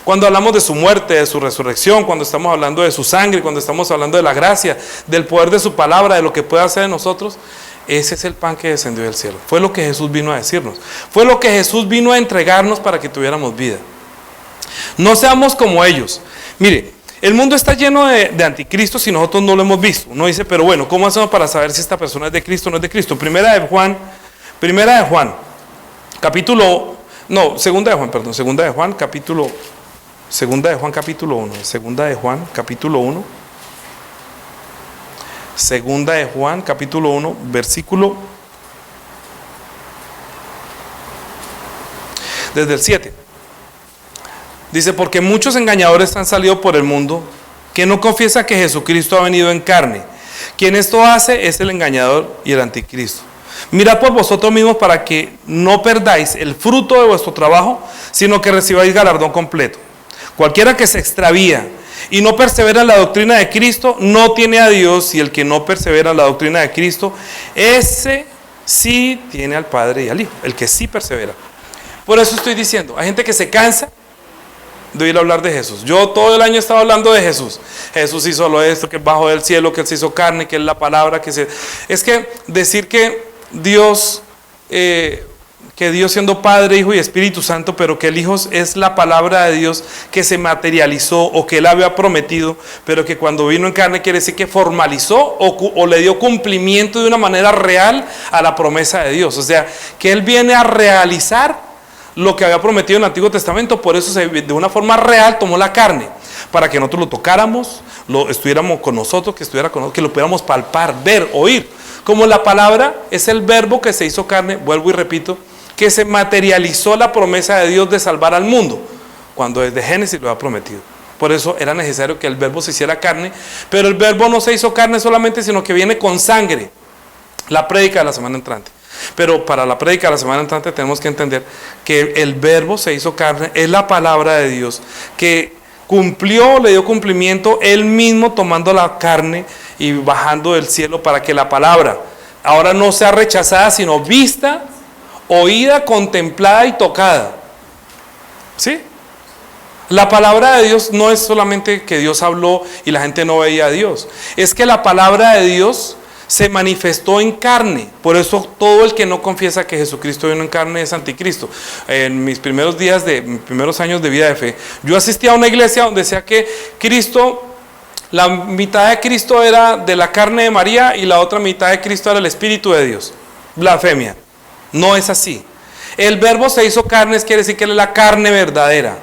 Cuando hablamos de su muerte, de su resurrección, cuando estamos hablando de su sangre, cuando estamos hablando de la gracia, del poder de su palabra, de lo que puede hacer en nosotros, ese es el pan que descendió del cielo. Fue lo que Jesús vino a decirnos. Fue lo que Jesús vino a entregarnos para que tuviéramos vida. No seamos como ellos. Mire, el mundo está lleno de anticristos y nosotros no lo hemos visto. Uno dice, pero bueno, ¿cómo hacemos para saber si esta persona es de Cristo o no es de Cristo? Segunda de Juan, capítulo 1. Segunda de Juan, capítulo 1. Segunda de Juan, capítulo 1, versículo desde el 7. Dice, porque muchos engañadores han salido por el mundo, que no confiesa que Jesucristo ha venido en carne. Quien esto hace es el engañador y el anticristo. Mirad por vosotros mismos para que no perdáis el fruto de vuestro trabajo, sino que recibáis galardón completo. Cualquiera que se extravía y no persevera en la doctrina de Cristo, no tiene a Dios, y el que no persevera en la doctrina de Cristo, ese sí tiene al Padre y al Hijo, el que sí persevera. Por eso estoy diciendo, hay gente que se cansa de oír hablar de Jesús. Yo todo el año he estado hablando de Jesús. Jesús hizo lo esto, que bajó del cielo, que Él se hizo carne, que es la palabra, Es que decir que Dios siendo Padre, Hijo y Espíritu Santo, pero que el Hijo es la palabra de Dios que se materializó o que Él había prometido, pero que cuando vino en carne quiere decir que formalizó o le dio cumplimiento de una manera real a la promesa de Dios. O sea, que Él viene a realizar lo que había prometido en el Antiguo Testamento. Por eso de una forma real tomó la carne, para que nosotros lo tocáramos, estuviéramos con nosotros, que lo pudiéramos palpar, ver, oír. Como la palabra es el verbo que se hizo carne, vuelvo y repito, que se materializó la promesa de Dios de salvar al mundo, cuando desde Génesis lo había prometido. Por eso era necesario que el verbo se hiciera carne, pero el verbo no se hizo carne solamente, sino que viene con sangre. La prédica de la semana entrante. Pero para la prédica de la semana entrante tenemos que entender que el verbo se hizo carne, es la palabra de Dios, que le dio cumplimiento Él mismo tomando la carne y bajando del cielo para que la palabra ahora no sea rechazada, sino vista, oída, contemplada y tocada. ¿Sí? La palabra de Dios no es solamente que Dios habló y la gente no veía a Dios. Es que la palabra de Dios se manifestó en carne. Por eso todo el que no confiesa que Jesucristo vino en carne es anticristo. En mis primeros años de vida de fe, yo asistí a una iglesia donde decía que Cristo, la mitad de Cristo era de la carne de María y la otra mitad de Cristo era el Espíritu de Dios. Blasfemia. No es así. El verbo se hizo carne, quiere decir que Él es la carne verdadera.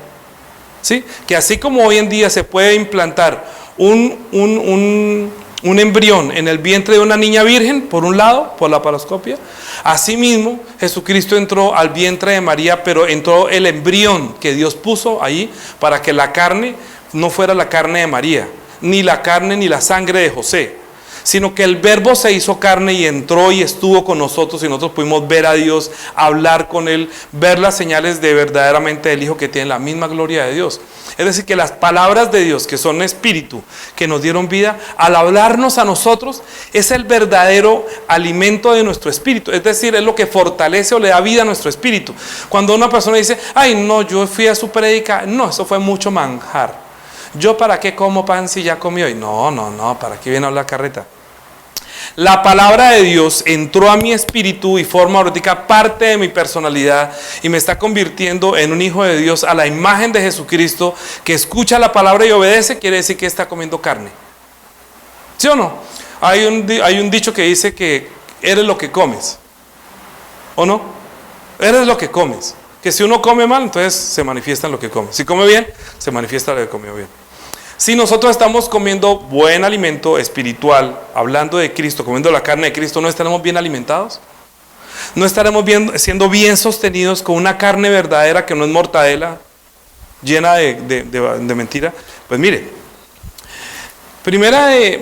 ¿Sí? Que así como hoy en día se puede implantar un un embrión en el vientre de una niña virgen, por un lado, por la paroscopia. Asimismo, Jesucristo entró al vientre de María, pero entró el embrión que Dios puso ahí para que la carne no fuera la carne de María, ni la carne ni la sangre de José, sino que el Verbo se hizo carne y entró y estuvo con nosotros, y nosotros pudimos ver a Dios, hablar con Él, ver las señales de verdaderamente del Hijo que tiene la misma gloria de Dios. Es decir, que las palabras de Dios, que son espíritu, que nos dieron vida, al hablarnos a nosotros, es el verdadero alimento de nuestro espíritu. Es decir, es lo que fortalece o le da vida a nuestro espíritu. Cuando una persona dice, ay no, yo fui a su prédica, no, eso fue mucho manjar. Yo para qué como pan si ya comí hoy. No, ¿para qué viene a hablar carreta? La palabra de Dios entró a mi espíritu y forma ahorita parte de mi personalidad y me está convirtiendo en un hijo de Dios a la imagen de Jesucristo, que escucha la palabra y obedece. Quiere decir que está comiendo carne. ¿Sí o no? Hay un dicho que dice que eres lo que comes. ¿O no? Eres lo que comes. Que si uno come mal, entonces se manifiesta en lo que come. Si come bien, se manifiesta lo que comió bien. Si nosotros estamos comiendo buen alimento espiritual, hablando de Cristo, comiendo la carne de Cristo, ¿no estaremos bien alimentados? ¿No estaremos siendo bien sostenidos con una carne verdadera que no es mortadela, llena de mentira? Pues mire, Primera de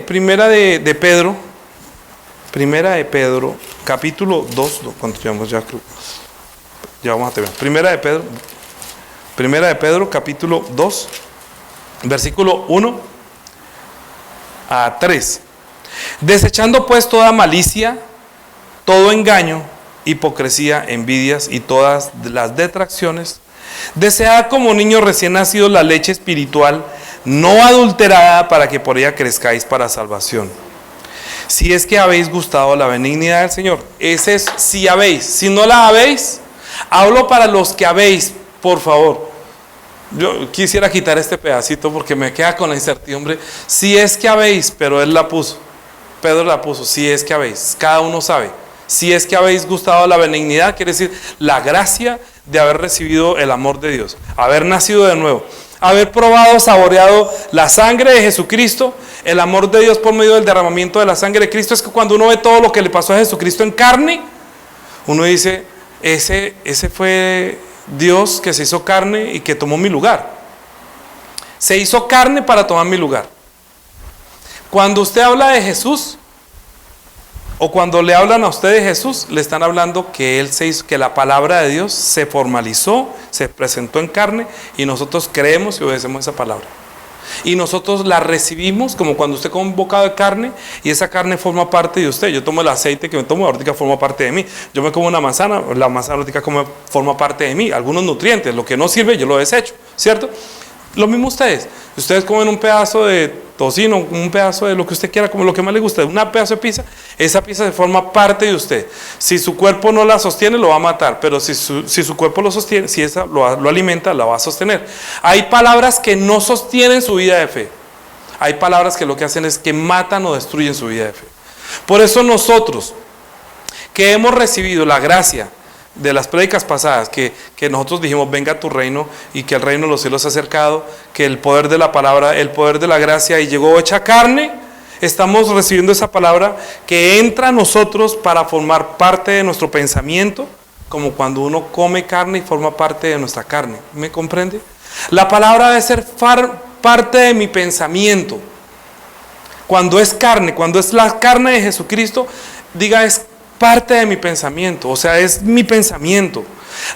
Pedro, capítulo 2, ¿cuánto llevamos ya? Ya vamos a terminar. Primera de Pedro, capítulo 2. Versículo 1 a 3. Desechando pues toda malicia, todo engaño, hipocresía, envidias y todas las detracciones, desead como niños recién nacidos la leche espiritual, no adulterada, para que por ella crezcáis para salvación. Si es que habéis gustado la benignidad del Señor. Ese es si habéis. Si no la habéis, hablo para los que habéis, por favor. Yo quisiera quitar este pedacito porque me queda con la incertidumbre. Si es que habéis, pero él la puso, Pedro la puso, si es que habéis, cada uno sabe. Si es que habéis gustado la benignidad, quiere decir la gracia de haber recibido el amor de Dios, haber nacido de nuevo, haber probado, saboreado la sangre de Jesucristo, el amor de Dios por medio del derramamiento de la sangre de Cristo. Es que cuando uno ve todo lo que le pasó a Jesucristo en carne, uno dice, ese fue Dios que se hizo carne y que tomó mi lugar. Se hizo carne para tomar mi lugar. Cuando usted habla de Jesús, o cuando le hablan a usted de Jesús, le están hablando que Él se hizo, que la palabra de Dios se formalizó, se presentó en carne, y nosotros creemos y obedecemos esa palabra. Y nosotros la recibimos como cuando usted come un bocado de carne y esa carne forma parte de usted. Yo tomo el aceite que me tomo, ahorita forma parte de mí. Yo me como una manzana, la manzana ahorita forma parte de mí. Algunos nutrientes, lo que no sirve yo lo desecho, ¿cierto? Lo mismo ustedes. Ustedes comen un pedazo de tocino, un pedazo de lo que usted quiera, como lo que más le gusta, un pedazo de pizza. Esa pizza se forma parte de usted. Si su cuerpo no la sostiene, lo va a matar. Pero si su cuerpo lo sostiene, si esa lo alimenta, la va a sostener. Hay palabras que no sostienen su vida de fe. Hay palabras que lo que hacen es que matan o destruyen su vida de fe. Por eso nosotros, que hemos recibido la gracia de las prédicas pasadas, que nosotros dijimos, venga a tu reino, y que el reino de los cielos se ha acercado, que el poder de la palabra, el poder de la gracia, y llegó hecha carne, estamos recibiendo esa palabra que entra a nosotros para formar parte de nuestro pensamiento, como cuando uno come carne y forma parte de nuestra carne. ¿Me comprende? La palabra debe ser parte de mi pensamiento. Cuando es carne, cuando es la carne de Jesucristo, diga, es parte de mi pensamiento, o sea, es mi pensamiento.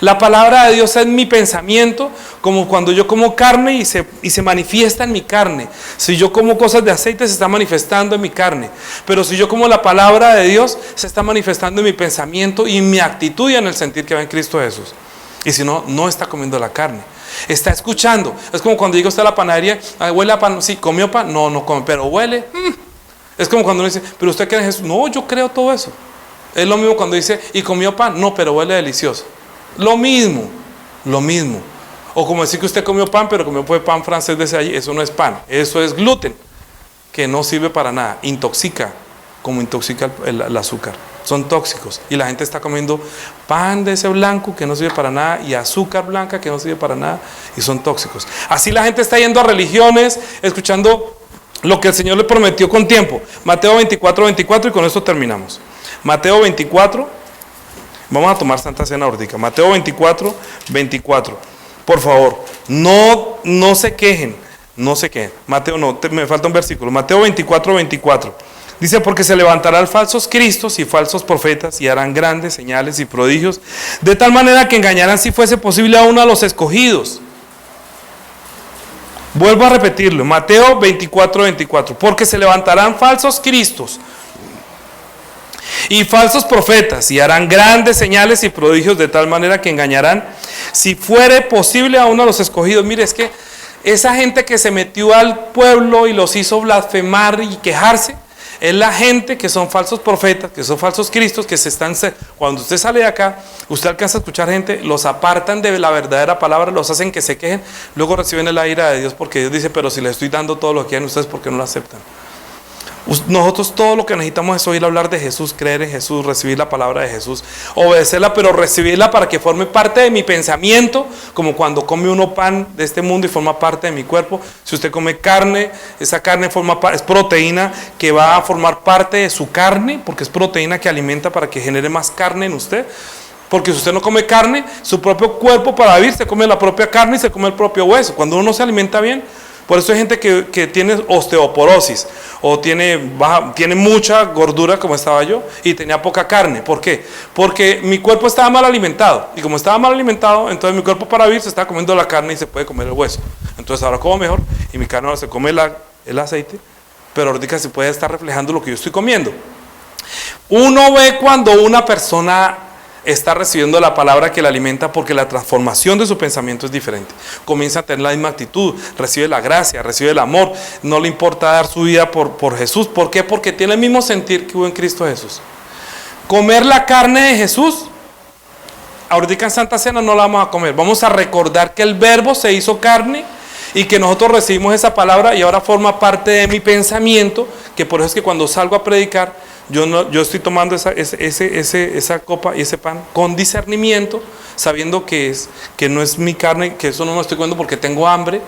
La palabra de Dios es mi pensamiento, como cuando yo como carne y se manifiesta en mi carne. Si yo como cosas de aceite, se está manifestando en mi carne. Pero si yo como la palabra de Dios, se está manifestando en mi pensamiento y en mi actitud y en el sentir que va en Cristo Jesús. Y si no, no está comiendo la carne, está escuchando. Es como cuando llega usted a la panadería, huele a pan, sí, ¿comió pan? No come, pero huele. Es como cuando uno dice, pero usted cree en Jesús. No, yo creo todo eso. Es lo mismo cuando dice, ¿y comió pan? No, pero huele delicioso. Lo mismo. O como decir que usted comió pan, pero comió pan francés desde allí. Eso no es pan, eso es gluten, que no sirve para nada. Intoxica, como intoxica el azúcar. Son tóxicos. Y la gente está comiendo pan de ese blanco que no sirve para nada, y azúcar blanca que no sirve para nada, y son tóxicos. Así la gente está yendo a religiones, escuchando lo que el Señor le prometió con tiempo. Mateo 24:24 y con esto terminamos. Mateo 24, vamos a tomar Santa Cena Órdica. Mateo 24:24. Por favor, no se quejen, no se quejen. Mateo no, me falta un versículo. Mateo 24:24. Dice, porque se levantarán falsos cristos y falsos profetas y harán grandes señales y prodigios, de tal manera que engañarán, si fuese posible, aún a los escogidos. Vuelvo a repetirlo, Mateo 24:24. Porque se levantarán falsos cristos y falsos profetas y harán grandes señales y prodigios, de tal manera que engañarán, si fuere posible, aún a los escogidos. Mire, es que esa gente que se metió al pueblo y los hizo blasfemar y quejarse, es la gente que son falsos profetas, que son falsos cristos, que se están... Cuando usted sale de acá, usted alcanza a escuchar gente, los apartan de la verdadera palabra, los hacen que se quejen, luego reciben la ira de Dios, porque Dios dice, pero si les estoy dando todo lo que quieren ustedes, ¿por qué no lo aceptan? Nosotros todo lo que necesitamos es oír hablar de Jesús, creer en Jesús, recibir la palabra de Jesús, obedecerla, pero recibirla para que forme parte de mi pensamiento, como cuando come uno pan de este mundo y forma parte de mi cuerpo. Si usted come carne, esa carne es proteína que va a formar parte de su carne, porque es proteína que alimenta para que genere más carne en usted. Porque si usted no come carne, su propio cuerpo para vivir se come la propia carne y se come el propio hueso. Cuando uno no se alimenta bien, por eso hay gente que tiene osteoporosis o tiene mucha gordura, como estaba yo, y tenía poca carne. ¿Por qué? Porque mi cuerpo estaba mal alimentado, y como estaba mal alimentado, entonces mi cuerpo para vivir se está comiendo la carne y se puede comer el hueso. Entonces ahora como mejor y mi carne ahora se come el aceite, pero ahorita se puede estar reflejando lo que yo estoy comiendo. Uno ve cuando una persona está recibiendo la palabra que la alimenta, porque la transformación de su pensamiento es diferente. Comienza a tener la misma actitud, recibe la gracia, recibe el amor, no le importa dar su vida por Jesús. ¿Por qué? Porque tiene el mismo sentir que hubo en Cristo Jesús. Comer la carne de Jesús, ahorita en Santa Cena no la vamos a comer, vamos a recordar que el Verbo se hizo carne y que nosotros recibimos esa palabra y ahora forma parte de mi pensamiento, que por eso es que cuando salgo a predicar, yo estoy tomando esa copa y ese pan con discernimiento, sabiendo que no es mi carne, que eso no me lo estoy comiendo porque tengo hambre,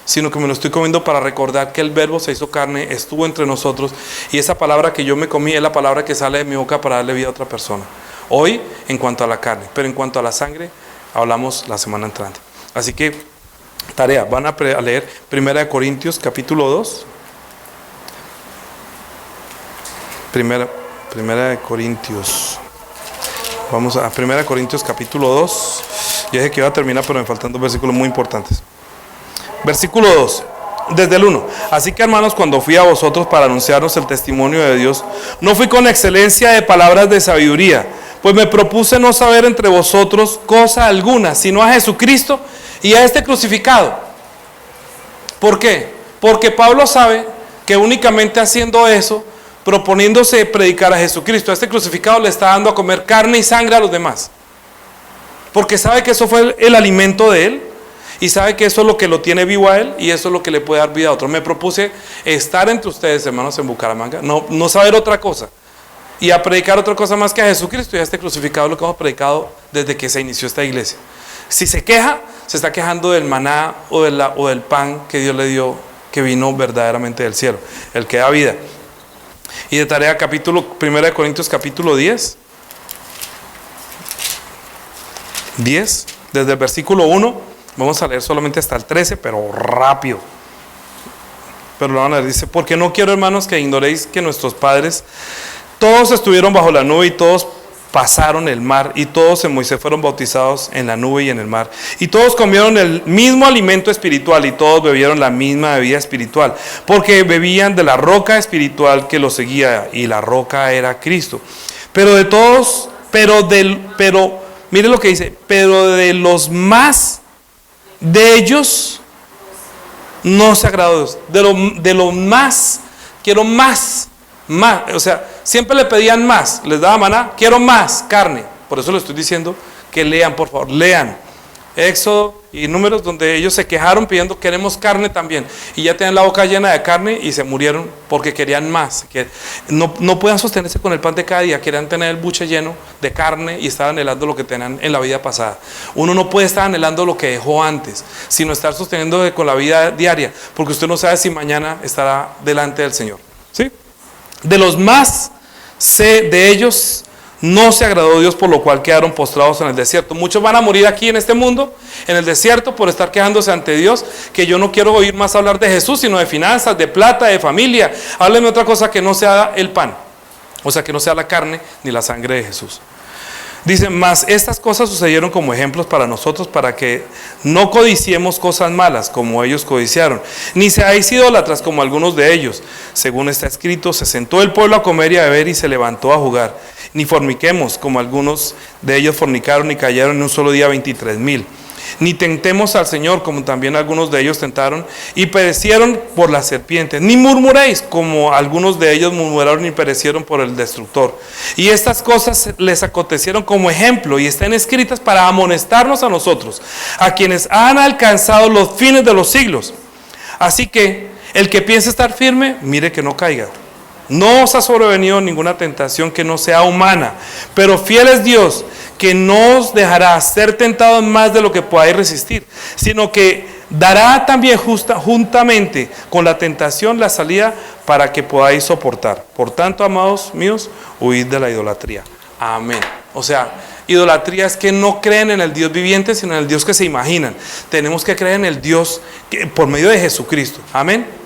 sino que me lo estoy comiendo para recordar que el Verbo se hizo carne, estuvo entre nosotros, y esa palabra que yo me comí es la palabra que sale de mi boca para darle vida a otra persona. Hoy en cuanto a la carne, pero en cuanto a la sangre hablamos la semana entrante. Así que tarea, van a leer 1 Corintios capítulo 2. Primera de Corintios. Vamos a 1 Corintios capítulo 2. Ya dije que iba a terminar, pero me faltan dos versículos muy importantes. Versículo 2, desde el 1. Así que, hermanos, cuando fui a vosotros para anunciaros el testimonio de Dios, no fui con excelencia de palabras de sabiduría, pues me propuse no saber entre vosotros cosa alguna, sino a Jesucristo y a este crucificado. ¿Por qué? Porque Pablo sabe que únicamente haciendo eso, proponiéndose predicar a Jesucristo, a este crucificado, le está dando a comer carne y sangre a los demás. Porque sabe que eso fue el alimento de él, y sabe que eso es lo que lo tiene vivo a él, y eso es lo que le puede dar vida a otro. Me propuse estar entre ustedes, hermanos, en Bucaramanga, no saber otra cosa, y a predicar otra cosa más que a Jesucristo y a este crucificado, lo que hemos predicado desde que se inició esta iglesia. Si se queja, se está quejando del maná o del pan que Dios le dio, que vino verdaderamente del cielo, el que da vida. Y de tarea 1 Corintios capítulo 10, desde el versículo 1, vamos a leer solamente hasta el 13, pero rápido. Pero lo van a leer, dice, porque no quiero, hermanos, que ignoréis que nuestros padres, todos estuvieron bajo la nube y todos pasaron el mar, y todos en Moisés fueron bautizados en la nube y en el mar, y todos comieron el mismo alimento espiritual, y todos bebieron la misma bebida espiritual, porque bebían de la roca espiritual que los seguía, y la roca era Cristo. Pero mire lo que dice, pero de los más de ellos no se agradó Dios. De lo más, quiero más, o sea, siempre le pedían más, les daba maná, quiero más carne. Por eso le estoy diciendo que lean, por favor, lean. Éxodo y Números, donde ellos se quejaron pidiendo queremos carne también, y ya tenían la boca llena de carne y se murieron porque querían más, que no puedan sostenerse con el pan de cada día, querían tener el buche lleno de carne y estaban anhelando lo que tenían en la vida pasada. Uno no puede estar anhelando lo que dejó antes, sino estar sosteniendo con la vida diaria, porque usted no sabe si mañana estará delante del Señor, ¿sí? De los más de ellos no se agradó Dios, por lo cual quedaron postrados en el desierto. Muchos van a morir aquí en este mundo, en el desierto, por estar quejándose ante Dios, que yo no quiero oír más hablar de Jesús, sino de finanzas, de plata, de familia. Hábleme otra cosa que no sea el pan, o sea, que no sea la carne ni la sangre de Jesús. Dice, mas estas cosas sucedieron como ejemplos para nosotros, para que no codiciemos cosas malas como ellos codiciaron, ni seáis idólatras como algunos de ellos. Según está escrito, se sentó el pueblo a comer y a beber y se levantó a jugar. Ni forniquemos como algunos de ellos fornicaron y cayeron en un solo día 23,000. Ni tentemos al Señor como también algunos de ellos tentaron y perecieron por las serpientes. Ni murmuréis como algunos de ellos murmuraron y perecieron por el destructor. Y estas cosas les acontecieron como ejemplo y están escritas para amonestarnos a nosotros, a quienes han alcanzado los fines de los siglos. Así que el que piense estar firme, mire que no caiga. No os ha sobrevenido ninguna tentación que no sea humana, pero fiel es Dios, que no os dejará ser tentados más de lo que podáis resistir, sino que dará también juntamente con la tentación la salida para que podáis soportar. Por tanto, amados míos, huid de la idolatría. Amén. O sea, idolatría es que no creen en el Dios viviente, sino en el Dios que se imaginan. Tenemos que creer en el Dios por medio de Jesucristo. Amén.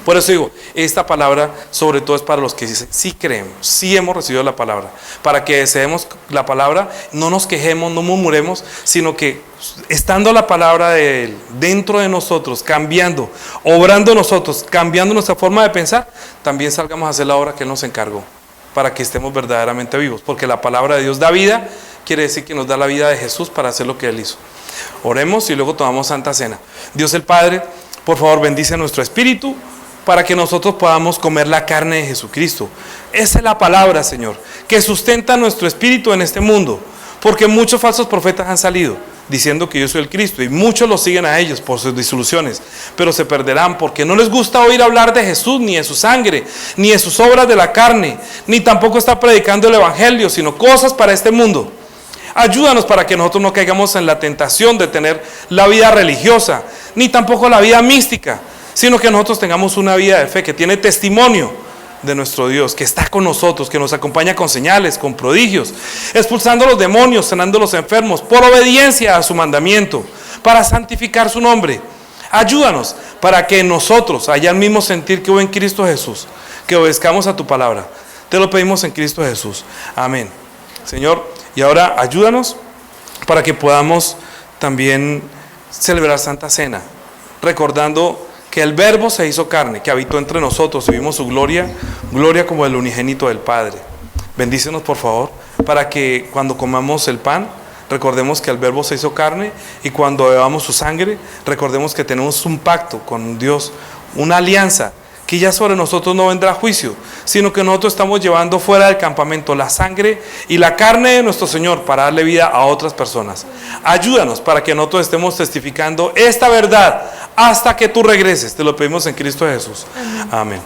Por eso digo, esta palabra sobre todo es para los que sí creemos, sí hemos recibido la palabra, para que deseemos la palabra, no nos quejemos, no murmuremos, sino que estando la palabra de Él dentro de nosotros, cambiando, obrando nosotros, cambiando nuestra forma de pensar, también salgamos a hacer la obra que Él nos encargó, para que estemos verdaderamente vivos, porque la palabra de Dios da vida, quiere decir que nos da la vida de Jesús para hacer lo que Él hizo. Oremos y luego tomamos Santa Cena. Dios el Padre, por favor bendice nuestro espíritu, para que nosotros podamos comer la carne de Jesucristo. Esa es la palabra, Señor, que sustenta nuestro espíritu en este mundo, porque muchos falsos profetas han salido diciendo que yo soy el Cristo, y muchos lo siguen a ellos por sus disoluciones, pero se perderán porque no les gusta oír hablar de Jesús, ni de su sangre, ni de sus obras de la carne, ni tampoco está predicando el Evangelio, sino cosas para este mundo. Ayúdanos para que nosotros no caigamos en la tentación de tener la vida religiosa, ni tampoco la vida mística, sino que nosotros tengamos una vida de fe que tiene testimonio de nuestro Dios, que está con nosotros, que nos acompaña con señales, con prodigios, expulsando a los demonios, sanando a los enfermos, por obediencia a su mandamiento, para santificar su nombre. Ayúdanos para que nosotros haya el mismo sentir que hubo en Cristo Jesús, que obedezcamos a tu palabra. Te lo pedimos en Cristo Jesús. Amén. Señor, y ahora ayúdanos para que podamos también celebrar Santa Cena, recordando que el Verbo se hizo carne, que habitó entre nosotros y vimos su gloria, gloria como el unigénito del Padre. Bendícenos, por favor, para que cuando comamos el pan, recordemos que el Verbo se hizo carne, y cuando bebamos su sangre, recordemos que tenemos un pacto con Dios, una alianza, que ya sobre nosotros no vendrá juicio, sino que nosotros estamos llevando fuera del campamento la sangre y la carne de nuestro Señor para darle vida a otras personas. Ayúdanos para que nosotros estemos testificando esta verdad hasta que tú regreses. Te lo pedimos en Cristo Jesús. Amén.